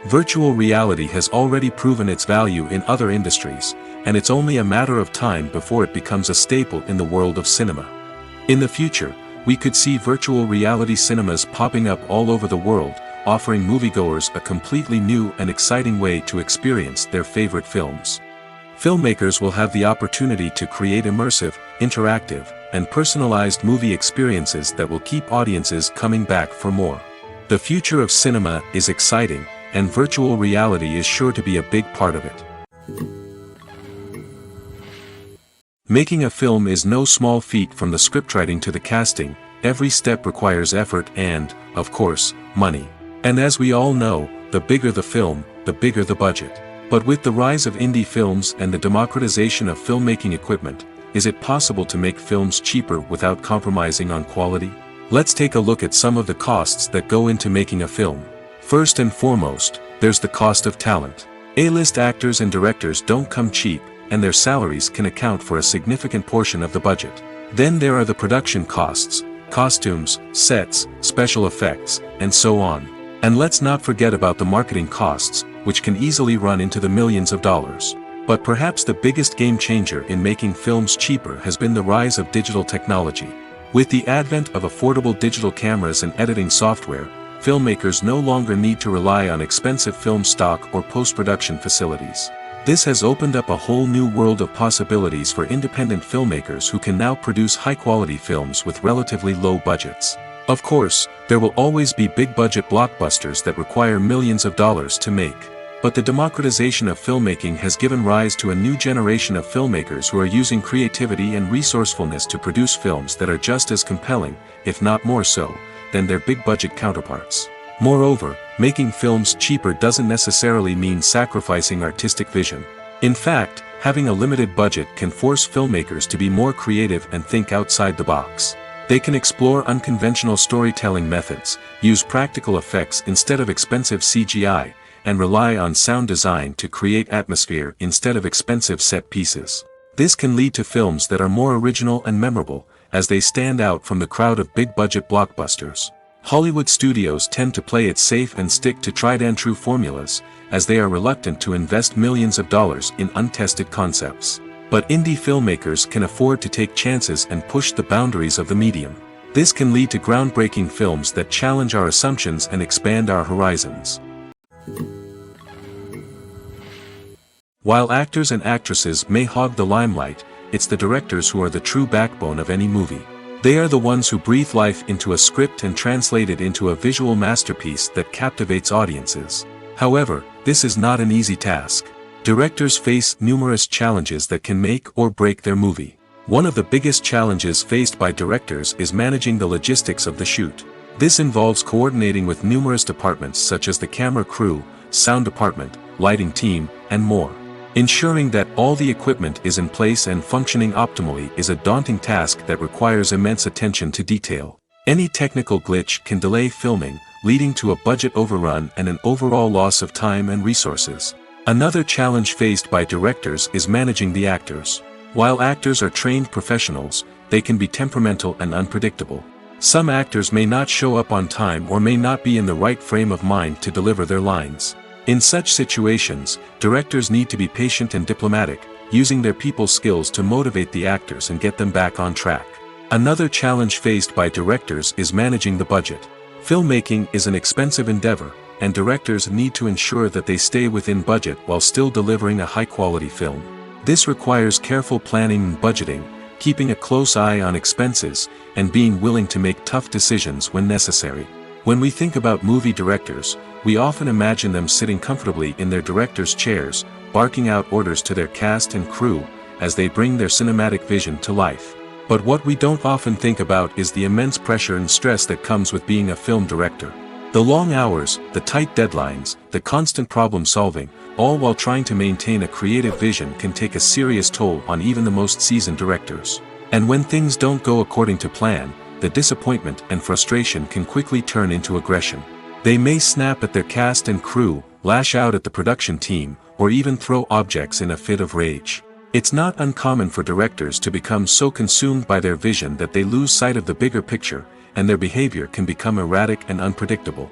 Virtual reality has already proven its value in other industries, and it's only a matter of time before it becomes a staple in the world of cinema. In the future, we could see virtual reality cinemas popping up all over the world, offering moviegoers a completely new and exciting way to experience their favorite films. Filmmakers will have the opportunity to create immersive, interactive, and personalized movie experiences that will keep audiences coming back for more. The future of cinema is exciting, and virtual reality is sure to be a big part of it. Making a film is no small feat. From the scriptwriting to the casting, every step requires effort and, of course, money. And as we all know, the bigger the film, the bigger the budget. But with the rise of indie films and the democratization of filmmaking equipment, is it possible to make films cheaper without compromising on quality? Let's take a look at some of the costs that go into making a film. First and foremost, there's the cost of talent. A-list actors and directors don't come cheap, and their salaries can account for a significant portion of the budget. Then there are the production costs, costumes, sets, special effects, and so on. And let's not forget about the marketing costs, which can easily run into the millions of dollars. But perhaps the biggest game changer in making films cheaper has been the rise of digital technology. With the advent of affordable digital cameras and editing software, filmmakers no longer need to rely on expensive film stock or post-production facilities. This has opened up a whole new world of possibilities for independent filmmakers who can now produce high-quality films with relatively low budgets. Of course, there will always be big-budget blockbusters that require millions of dollars to make. But the democratization of filmmaking has given rise to a new generation of filmmakers who are using creativity and resourcefulness to produce films that are just as compelling, if not more so, than their big-budget counterparts. Moreover, making films cheaper doesn't necessarily mean sacrificing artistic vision. In fact, having a limited budget can force filmmakers to be more creative and think outside the box. They can explore unconventional storytelling methods, use practical effects instead of expensive CGI, and rely on sound design to create atmosphere instead of expensive set pieces. This can lead to films that are more original and memorable, as they stand out from the crowd of big-budget blockbusters. Hollywood studios tend to play it safe and stick to tried-and-true formulas, as they are reluctant to invest millions of dollars in untested concepts. But indie filmmakers can afford to take chances and push the boundaries of the medium. This can lead to groundbreaking films that challenge our assumptions and expand our horizons. While actors and actresses may hog the limelight, it's the directors who are the true backbone of any movie. They are the ones who breathe life into a script and translate it into a visual masterpiece that captivates audiences. However, this is not an easy task. Directors face numerous challenges that can make or break their movie. One of the biggest challenges faced by directors is managing the logistics of the shoot. This involves coordinating with numerous departments such as the camera crew, sound department, lighting team, and more. Ensuring that all the equipment is in place and functioning optimally is a daunting task that requires immense attention to detail. Any technical glitch can delay filming, leading to a budget overrun and an overall loss of time and resources. Another challenge faced by directors is managing the actors. While actors are trained professionals, they can be temperamental and unpredictable. Some actors may not show up on time or may not be in the right frame of mind to deliver their lines. In such situations, directors need to be patient and diplomatic, using their people skills to motivate the actors and get them back on track. Another challenge faced by directors is managing the budget. Filmmaking is an expensive endeavor, and directors need to ensure that they stay within budget while still delivering a high-quality film. This requires careful planning and budgeting, keeping a close eye on expenses, and being willing to make tough decisions when necessary. When we think about movie directors, we often imagine them sitting comfortably in their director's chairs, barking out orders to their cast and crew, as they bring their cinematic vision to life. But what we don't often think about is the immense pressure and stress that comes with being a film director. The long hours, the tight deadlines, the constant problem-solving, all while trying to maintain a creative vision can take a serious toll on even the most seasoned directors. And when things don't go according to plan, the disappointment and frustration can quickly turn into aggression. They may snap at their cast and crew, lash out at the production team, or even throw objects in a fit of rage. It's not uncommon for directors to become so consumed by their vision that they lose sight of the bigger picture, and their behavior can become erratic and unpredictable.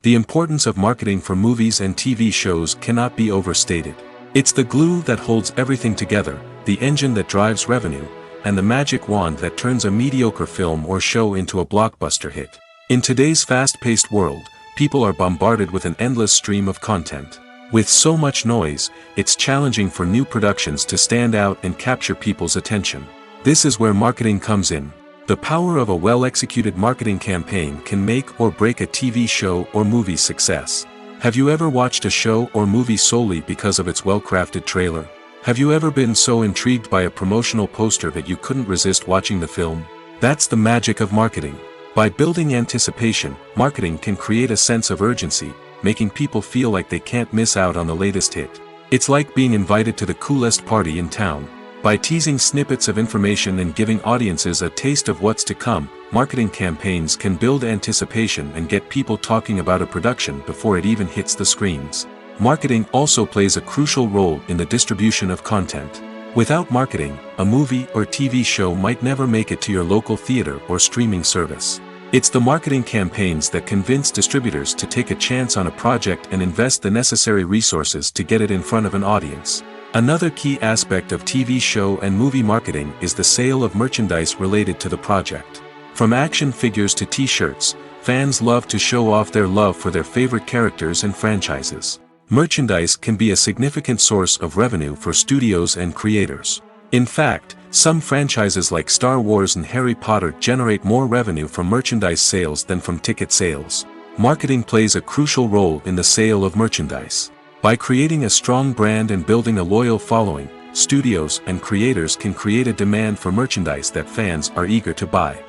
The importance of marketing for movies and TV shows cannot be overstated. It's the glue that holds everything together, the engine that drives revenue, and the magic wand that turns a mediocre film or show into a blockbuster hit. In today's fast-paced world, people are bombarded with an endless stream of content. With so much noise, it's challenging for new productions to stand out and capture people's attention. This is where marketing comes in. The power of a well-executed marketing campaign can make or break a TV show or movie's success. Have you ever watched a show or movie solely because of its well-crafted trailer? Have you ever been so intrigued by a promotional poster that you couldn't resist watching the film? That's the magic of marketing. By building anticipation, marketing can create a sense of urgency, making people feel like they can't miss out on the latest hit. It's like being invited to the coolest party in town. By teasing snippets of information and giving audiences a taste of what's to come, marketing campaigns can build anticipation and get people talking about a production before it even hits the screens. Marketing also plays a crucial role in the distribution of content. Without marketing, a movie or TV show might never make it to your local theater or streaming service. It's the marketing campaigns that convince distributors to take a chance on a project and invest the necessary resources to get it in front of an audience. Another key aspect of TV show and movie marketing is the sale of merchandise related to the project. From action figures to t-shirts, fans love to show off their love for their favorite characters and franchises. Merchandise can be a significant source of revenue for studios and creators. In fact, some franchises like Star Wars and Harry Potter generate more revenue from merchandise sales than from ticket sales. Marketing plays a crucial role in the sale of merchandise. By creating a strong brand and building a loyal following, studios and creators can create a demand for merchandise that fans are eager to buy.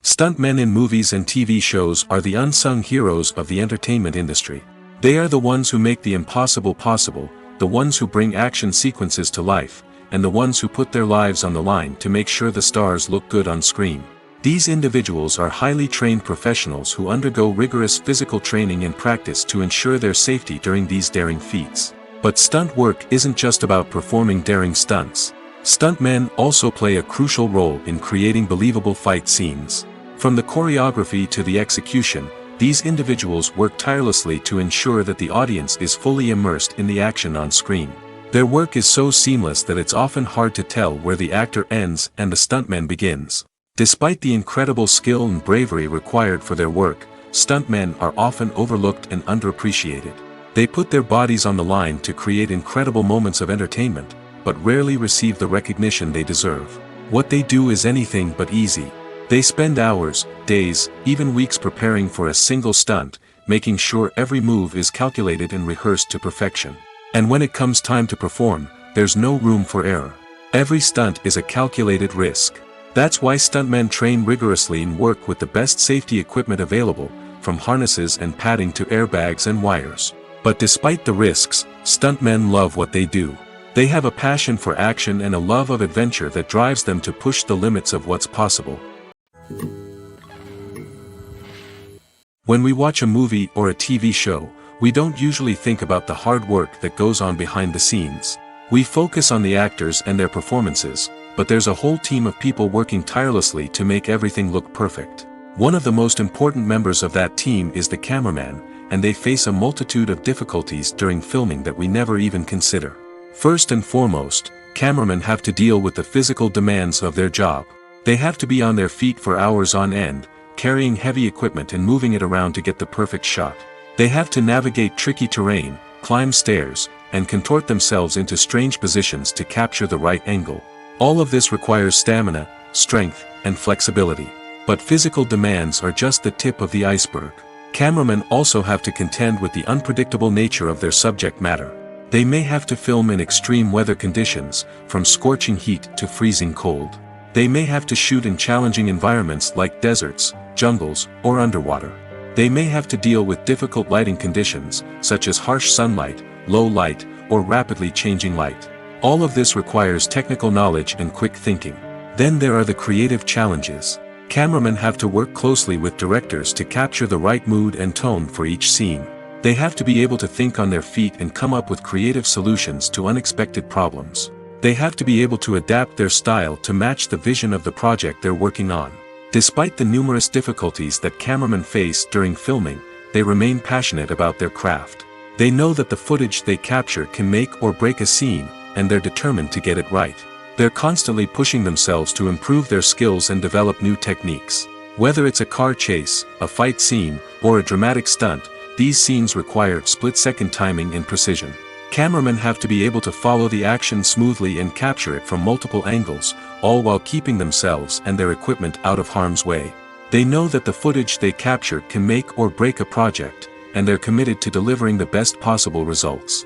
Stuntmen in movies and TV shows are the unsung heroes of the entertainment industry. They are the ones who make the impossible possible, the ones who bring action sequences to life, and the ones who put their lives on the line to make sure the stars look good on screen. These individuals are highly trained professionals who undergo rigorous physical training and practice to ensure their safety during these daring feats. But stunt work isn't just about performing daring stunts. Stuntmen also play a crucial role in creating believable fight scenes. From the choreography to the execution, these individuals work tirelessly to ensure that the audience is fully immersed in the action on screen. Their work is so seamless that it's often hard to tell where the actor ends and the stuntman begins. Despite the incredible skill and bravery required for their work, stuntmen are often overlooked and underappreciated. They put their bodies on the line to create incredible moments of entertainment, but rarely receive the recognition they deserve. What they do is anything but easy. They spend hours, days, even weeks preparing for a single stunt, making sure every move is calculated and rehearsed to perfection. And when it comes time to perform, there's no room for error. Every stunt is a calculated risk. That's why stuntmen train rigorously and work with the best safety equipment available, from harnesses and padding to airbags and wires. But despite the risks, stuntmen love what they do. They have a passion for action and a love of adventure that drives them to push the limits of what's possible. When we watch a movie or a TV show, we don't usually think about the hard work that goes on behind the scenes. We focus on the actors and their performances, but there's a whole team of people working tirelessly to make everything look perfect. One of the most important members of that team is the cameraman, and they face a multitude of difficulties during filming that we never even consider. First and foremost, cameramen have to deal with the physical demands of their job. They have to be on their feet for hours on end, carrying heavy equipment and moving it around to get the perfect shot. They have to navigate tricky terrain, climb stairs, and contort themselves into strange positions to capture the right angle. All of this requires stamina, strength, and flexibility. But physical demands are just the tip of the iceberg. Cameramen also have to contend with the unpredictable nature of their subject matter. They may have to film in extreme weather conditions, from scorching heat to freezing cold. They may have to shoot in challenging environments like deserts, jungles, or underwater. They may have to deal with difficult lighting conditions, such as harsh sunlight, low light, or rapidly changing light. All of this requires technical knowledge and quick thinking. Then there are the creative challenges. Cameramen have to work closely with directors to capture the right mood and tone for each scene. They have to be able to think on their feet and come up with creative solutions to unexpected problems. They have to be able to adapt their style to match the vision of the project they're working on. Despite the numerous difficulties that cameramen face during filming, they remain passionate about their craft. They know that the footage they capture can make or break a scene, and they're determined to get it right. They're constantly pushing themselves to improve their skills and develop new techniques. Whether it's a car chase, a fight scene, or a dramatic stunt, these scenes require split-second timing and precision. Cameramen have to be able to follow the action smoothly and capture it from multiple angles, all while keeping themselves and their equipment out of harm's way. They know that the footage they capture can make or break a project, and they're committed to delivering the best possible results.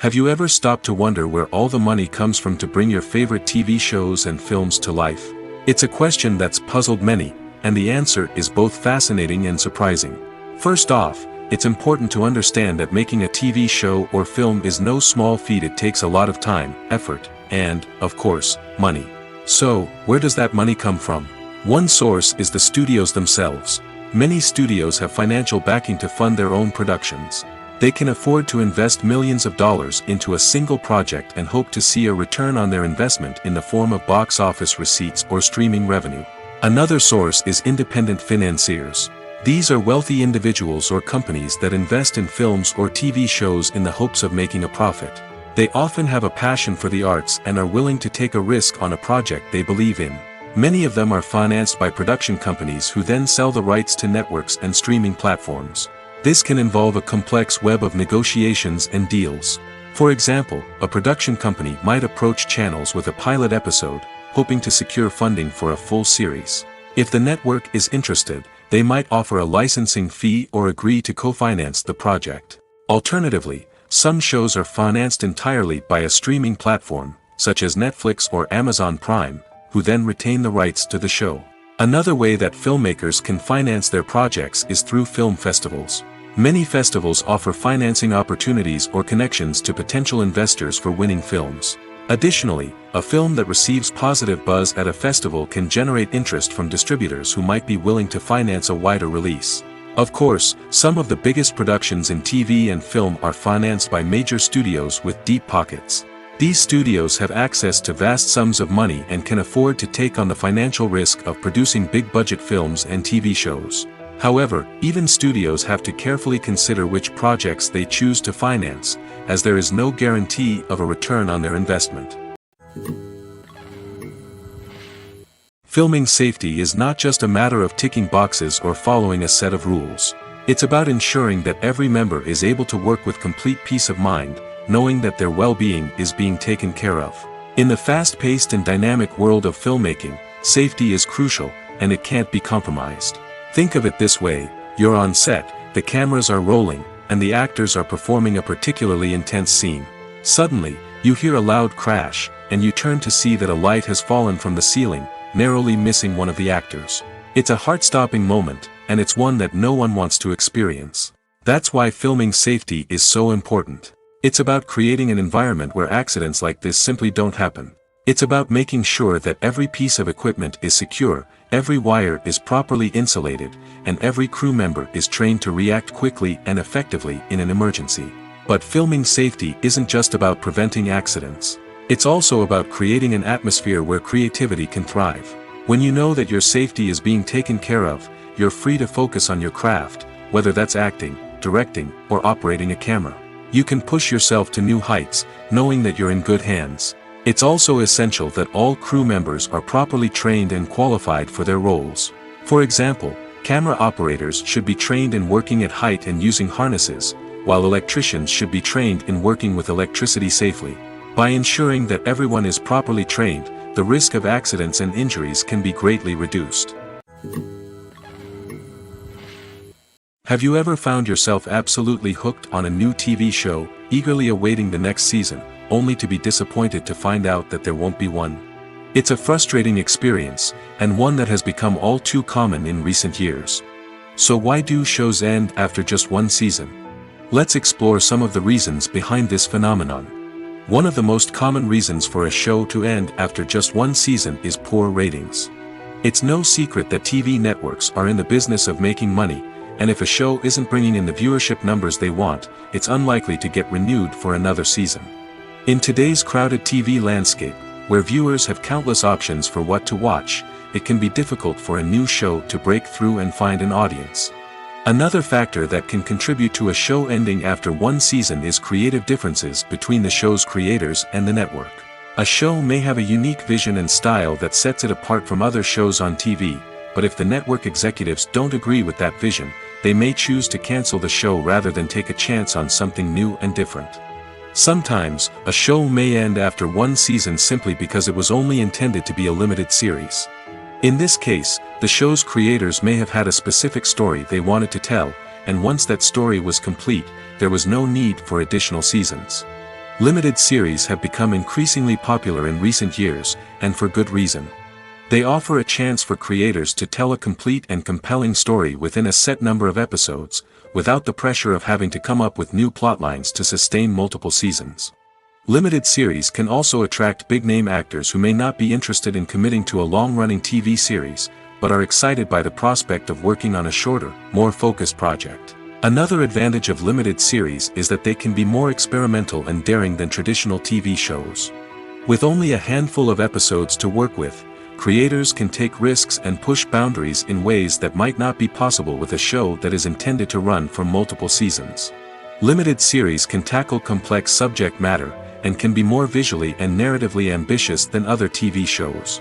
Have you ever stopped to wonder where all the money comes from to bring your favorite TV shows and films to life? It's a question that's puzzled many, and the answer is both fascinating and surprising. First off, it's important to understand that making a TV show or film is no small feat. It takes a lot of time, effort, and, of course, money. So, where does that money come from? One source is the studios themselves. Many studios have financial backing to fund their own productions. They can afford to invest millions of dollars into a single project and hope to see a return on their investment in the form of box office receipts or streaming revenue. Another source is independent financiers. These are wealthy individuals or companies that invest in films or TV shows in the hopes of making a profit. They often have a passion for the arts and are willing to take a risk on a project they believe in. Many of them are financed by production companies who then sell the rights to networks and streaming platforms. This can involve a complex web of negotiations and deals. For example, a production company might approach channels with a pilot episode, hoping to secure funding for a full series. If the network is interested, they might offer a licensing fee or agree to co-finance the project. Alternatively, some shows are financed entirely by a streaming platform, such as Netflix or Amazon Prime, who then retain the rights to the show. Another way that filmmakers can finance their projects is through film festivals. Many festivals offer financing opportunities or connections to potential investors for winning films. Additionally, a film that receives positive buzz at a festival can generate interest from distributors who might be willing to finance a wider release. Of course, some of the biggest productions in TV and film are financed by major studios with deep pockets. These studios have access to vast sums of money and can afford to take on the financial risk of producing big-budget films and TV shows. However, even studios have to carefully consider which projects they choose to finance, as there is no guarantee of a return on their investment. Filming safety is not just a matter of ticking boxes or following a set of rules. It's about ensuring that every member is able to work with complete peace of mind, knowing that their well-being is being taken care of. In the fast-paced and dynamic world of filmmaking, safety is crucial, and it can't be compromised. Think of it this way: you're on set, the cameras are rolling, and the actors are performing a particularly intense scene. Suddenly, you hear a loud crash, and you turn to see that a light has fallen from the ceiling, narrowly missing one of the actors. It's a heart-stopping moment, and it's one that no one wants to experience. That's why filming safety is so important. It's about creating an environment where accidents like this simply don't happen. It's about making sure that every piece of equipment is secure, every wire is properly insulated, and every crew member is trained to react quickly and effectively in an emergency. But filming safety isn't just about preventing accidents. It's also about creating an atmosphere where creativity can thrive. When you know that your safety is being taken care of, you're free to focus on your craft, whether that's acting, directing, or operating a camera. You can push yourself to new heights, knowing that you're in good hands. It's also essential that all crew members are properly trained and qualified for their roles. For example, camera operators should be trained in working at height and using harnesses, while electricians should be trained in working with electricity safely. By ensuring that everyone is properly trained, the risk of accidents and injuries can be greatly reduced. Have you ever found yourself absolutely hooked on a new TV show, eagerly awaiting the next season, only to be disappointed to find out that there won't be one? It's a frustrating experience, and one that has become all too common in recent years. So why do shows end after just one season? Let's explore some of the reasons behind this phenomenon. One of the most common reasons for a show to end after just one season is poor ratings. It's no secret that TV networks are in the business of making money, and if a show isn't bringing in the viewership numbers they want, it's unlikely to get renewed for another season. In today's crowded TV landscape, where viewers have countless options for what to watch, it can be difficult for a new show to break through and find an audience. Another factor that can contribute to a show ending after one season is creative differences between the show's creators and the network. A show may have a unique vision and style that sets it apart from other shows on TV, but if the network executives don't agree with that vision, they may choose to cancel the show rather than take a chance on something new and different. Sometimes, a show may end after one season simply because it was only intended to be a limited series. In this case, the show's creators may have had a specific story they wanted to tell, and once that story was complete, there was no need for additional seasons. Limited series have become increasingly popular in recent years, and for good reason. They offer a chance for creators to tell a complete and compelling story within a set number of episodes, without the pressure of having to come up with new plotlines to sustain multiple seasons. Limited series can also attract big-name actors who may not be interested in committing to a long-running TV series, but are excited by the prospect of working on a shorter, more focused project. Another advantage of limited series is that they can be more experimental and daring than traditional TV shows. With only a handful of episodes to work with, creators can take risks and push boundaries in ways that might not be possible with a show that is intended to run for multiple seasons. Limited series can tackle complex subject matter, and can be more visually and narratively ambitious than other TV shows.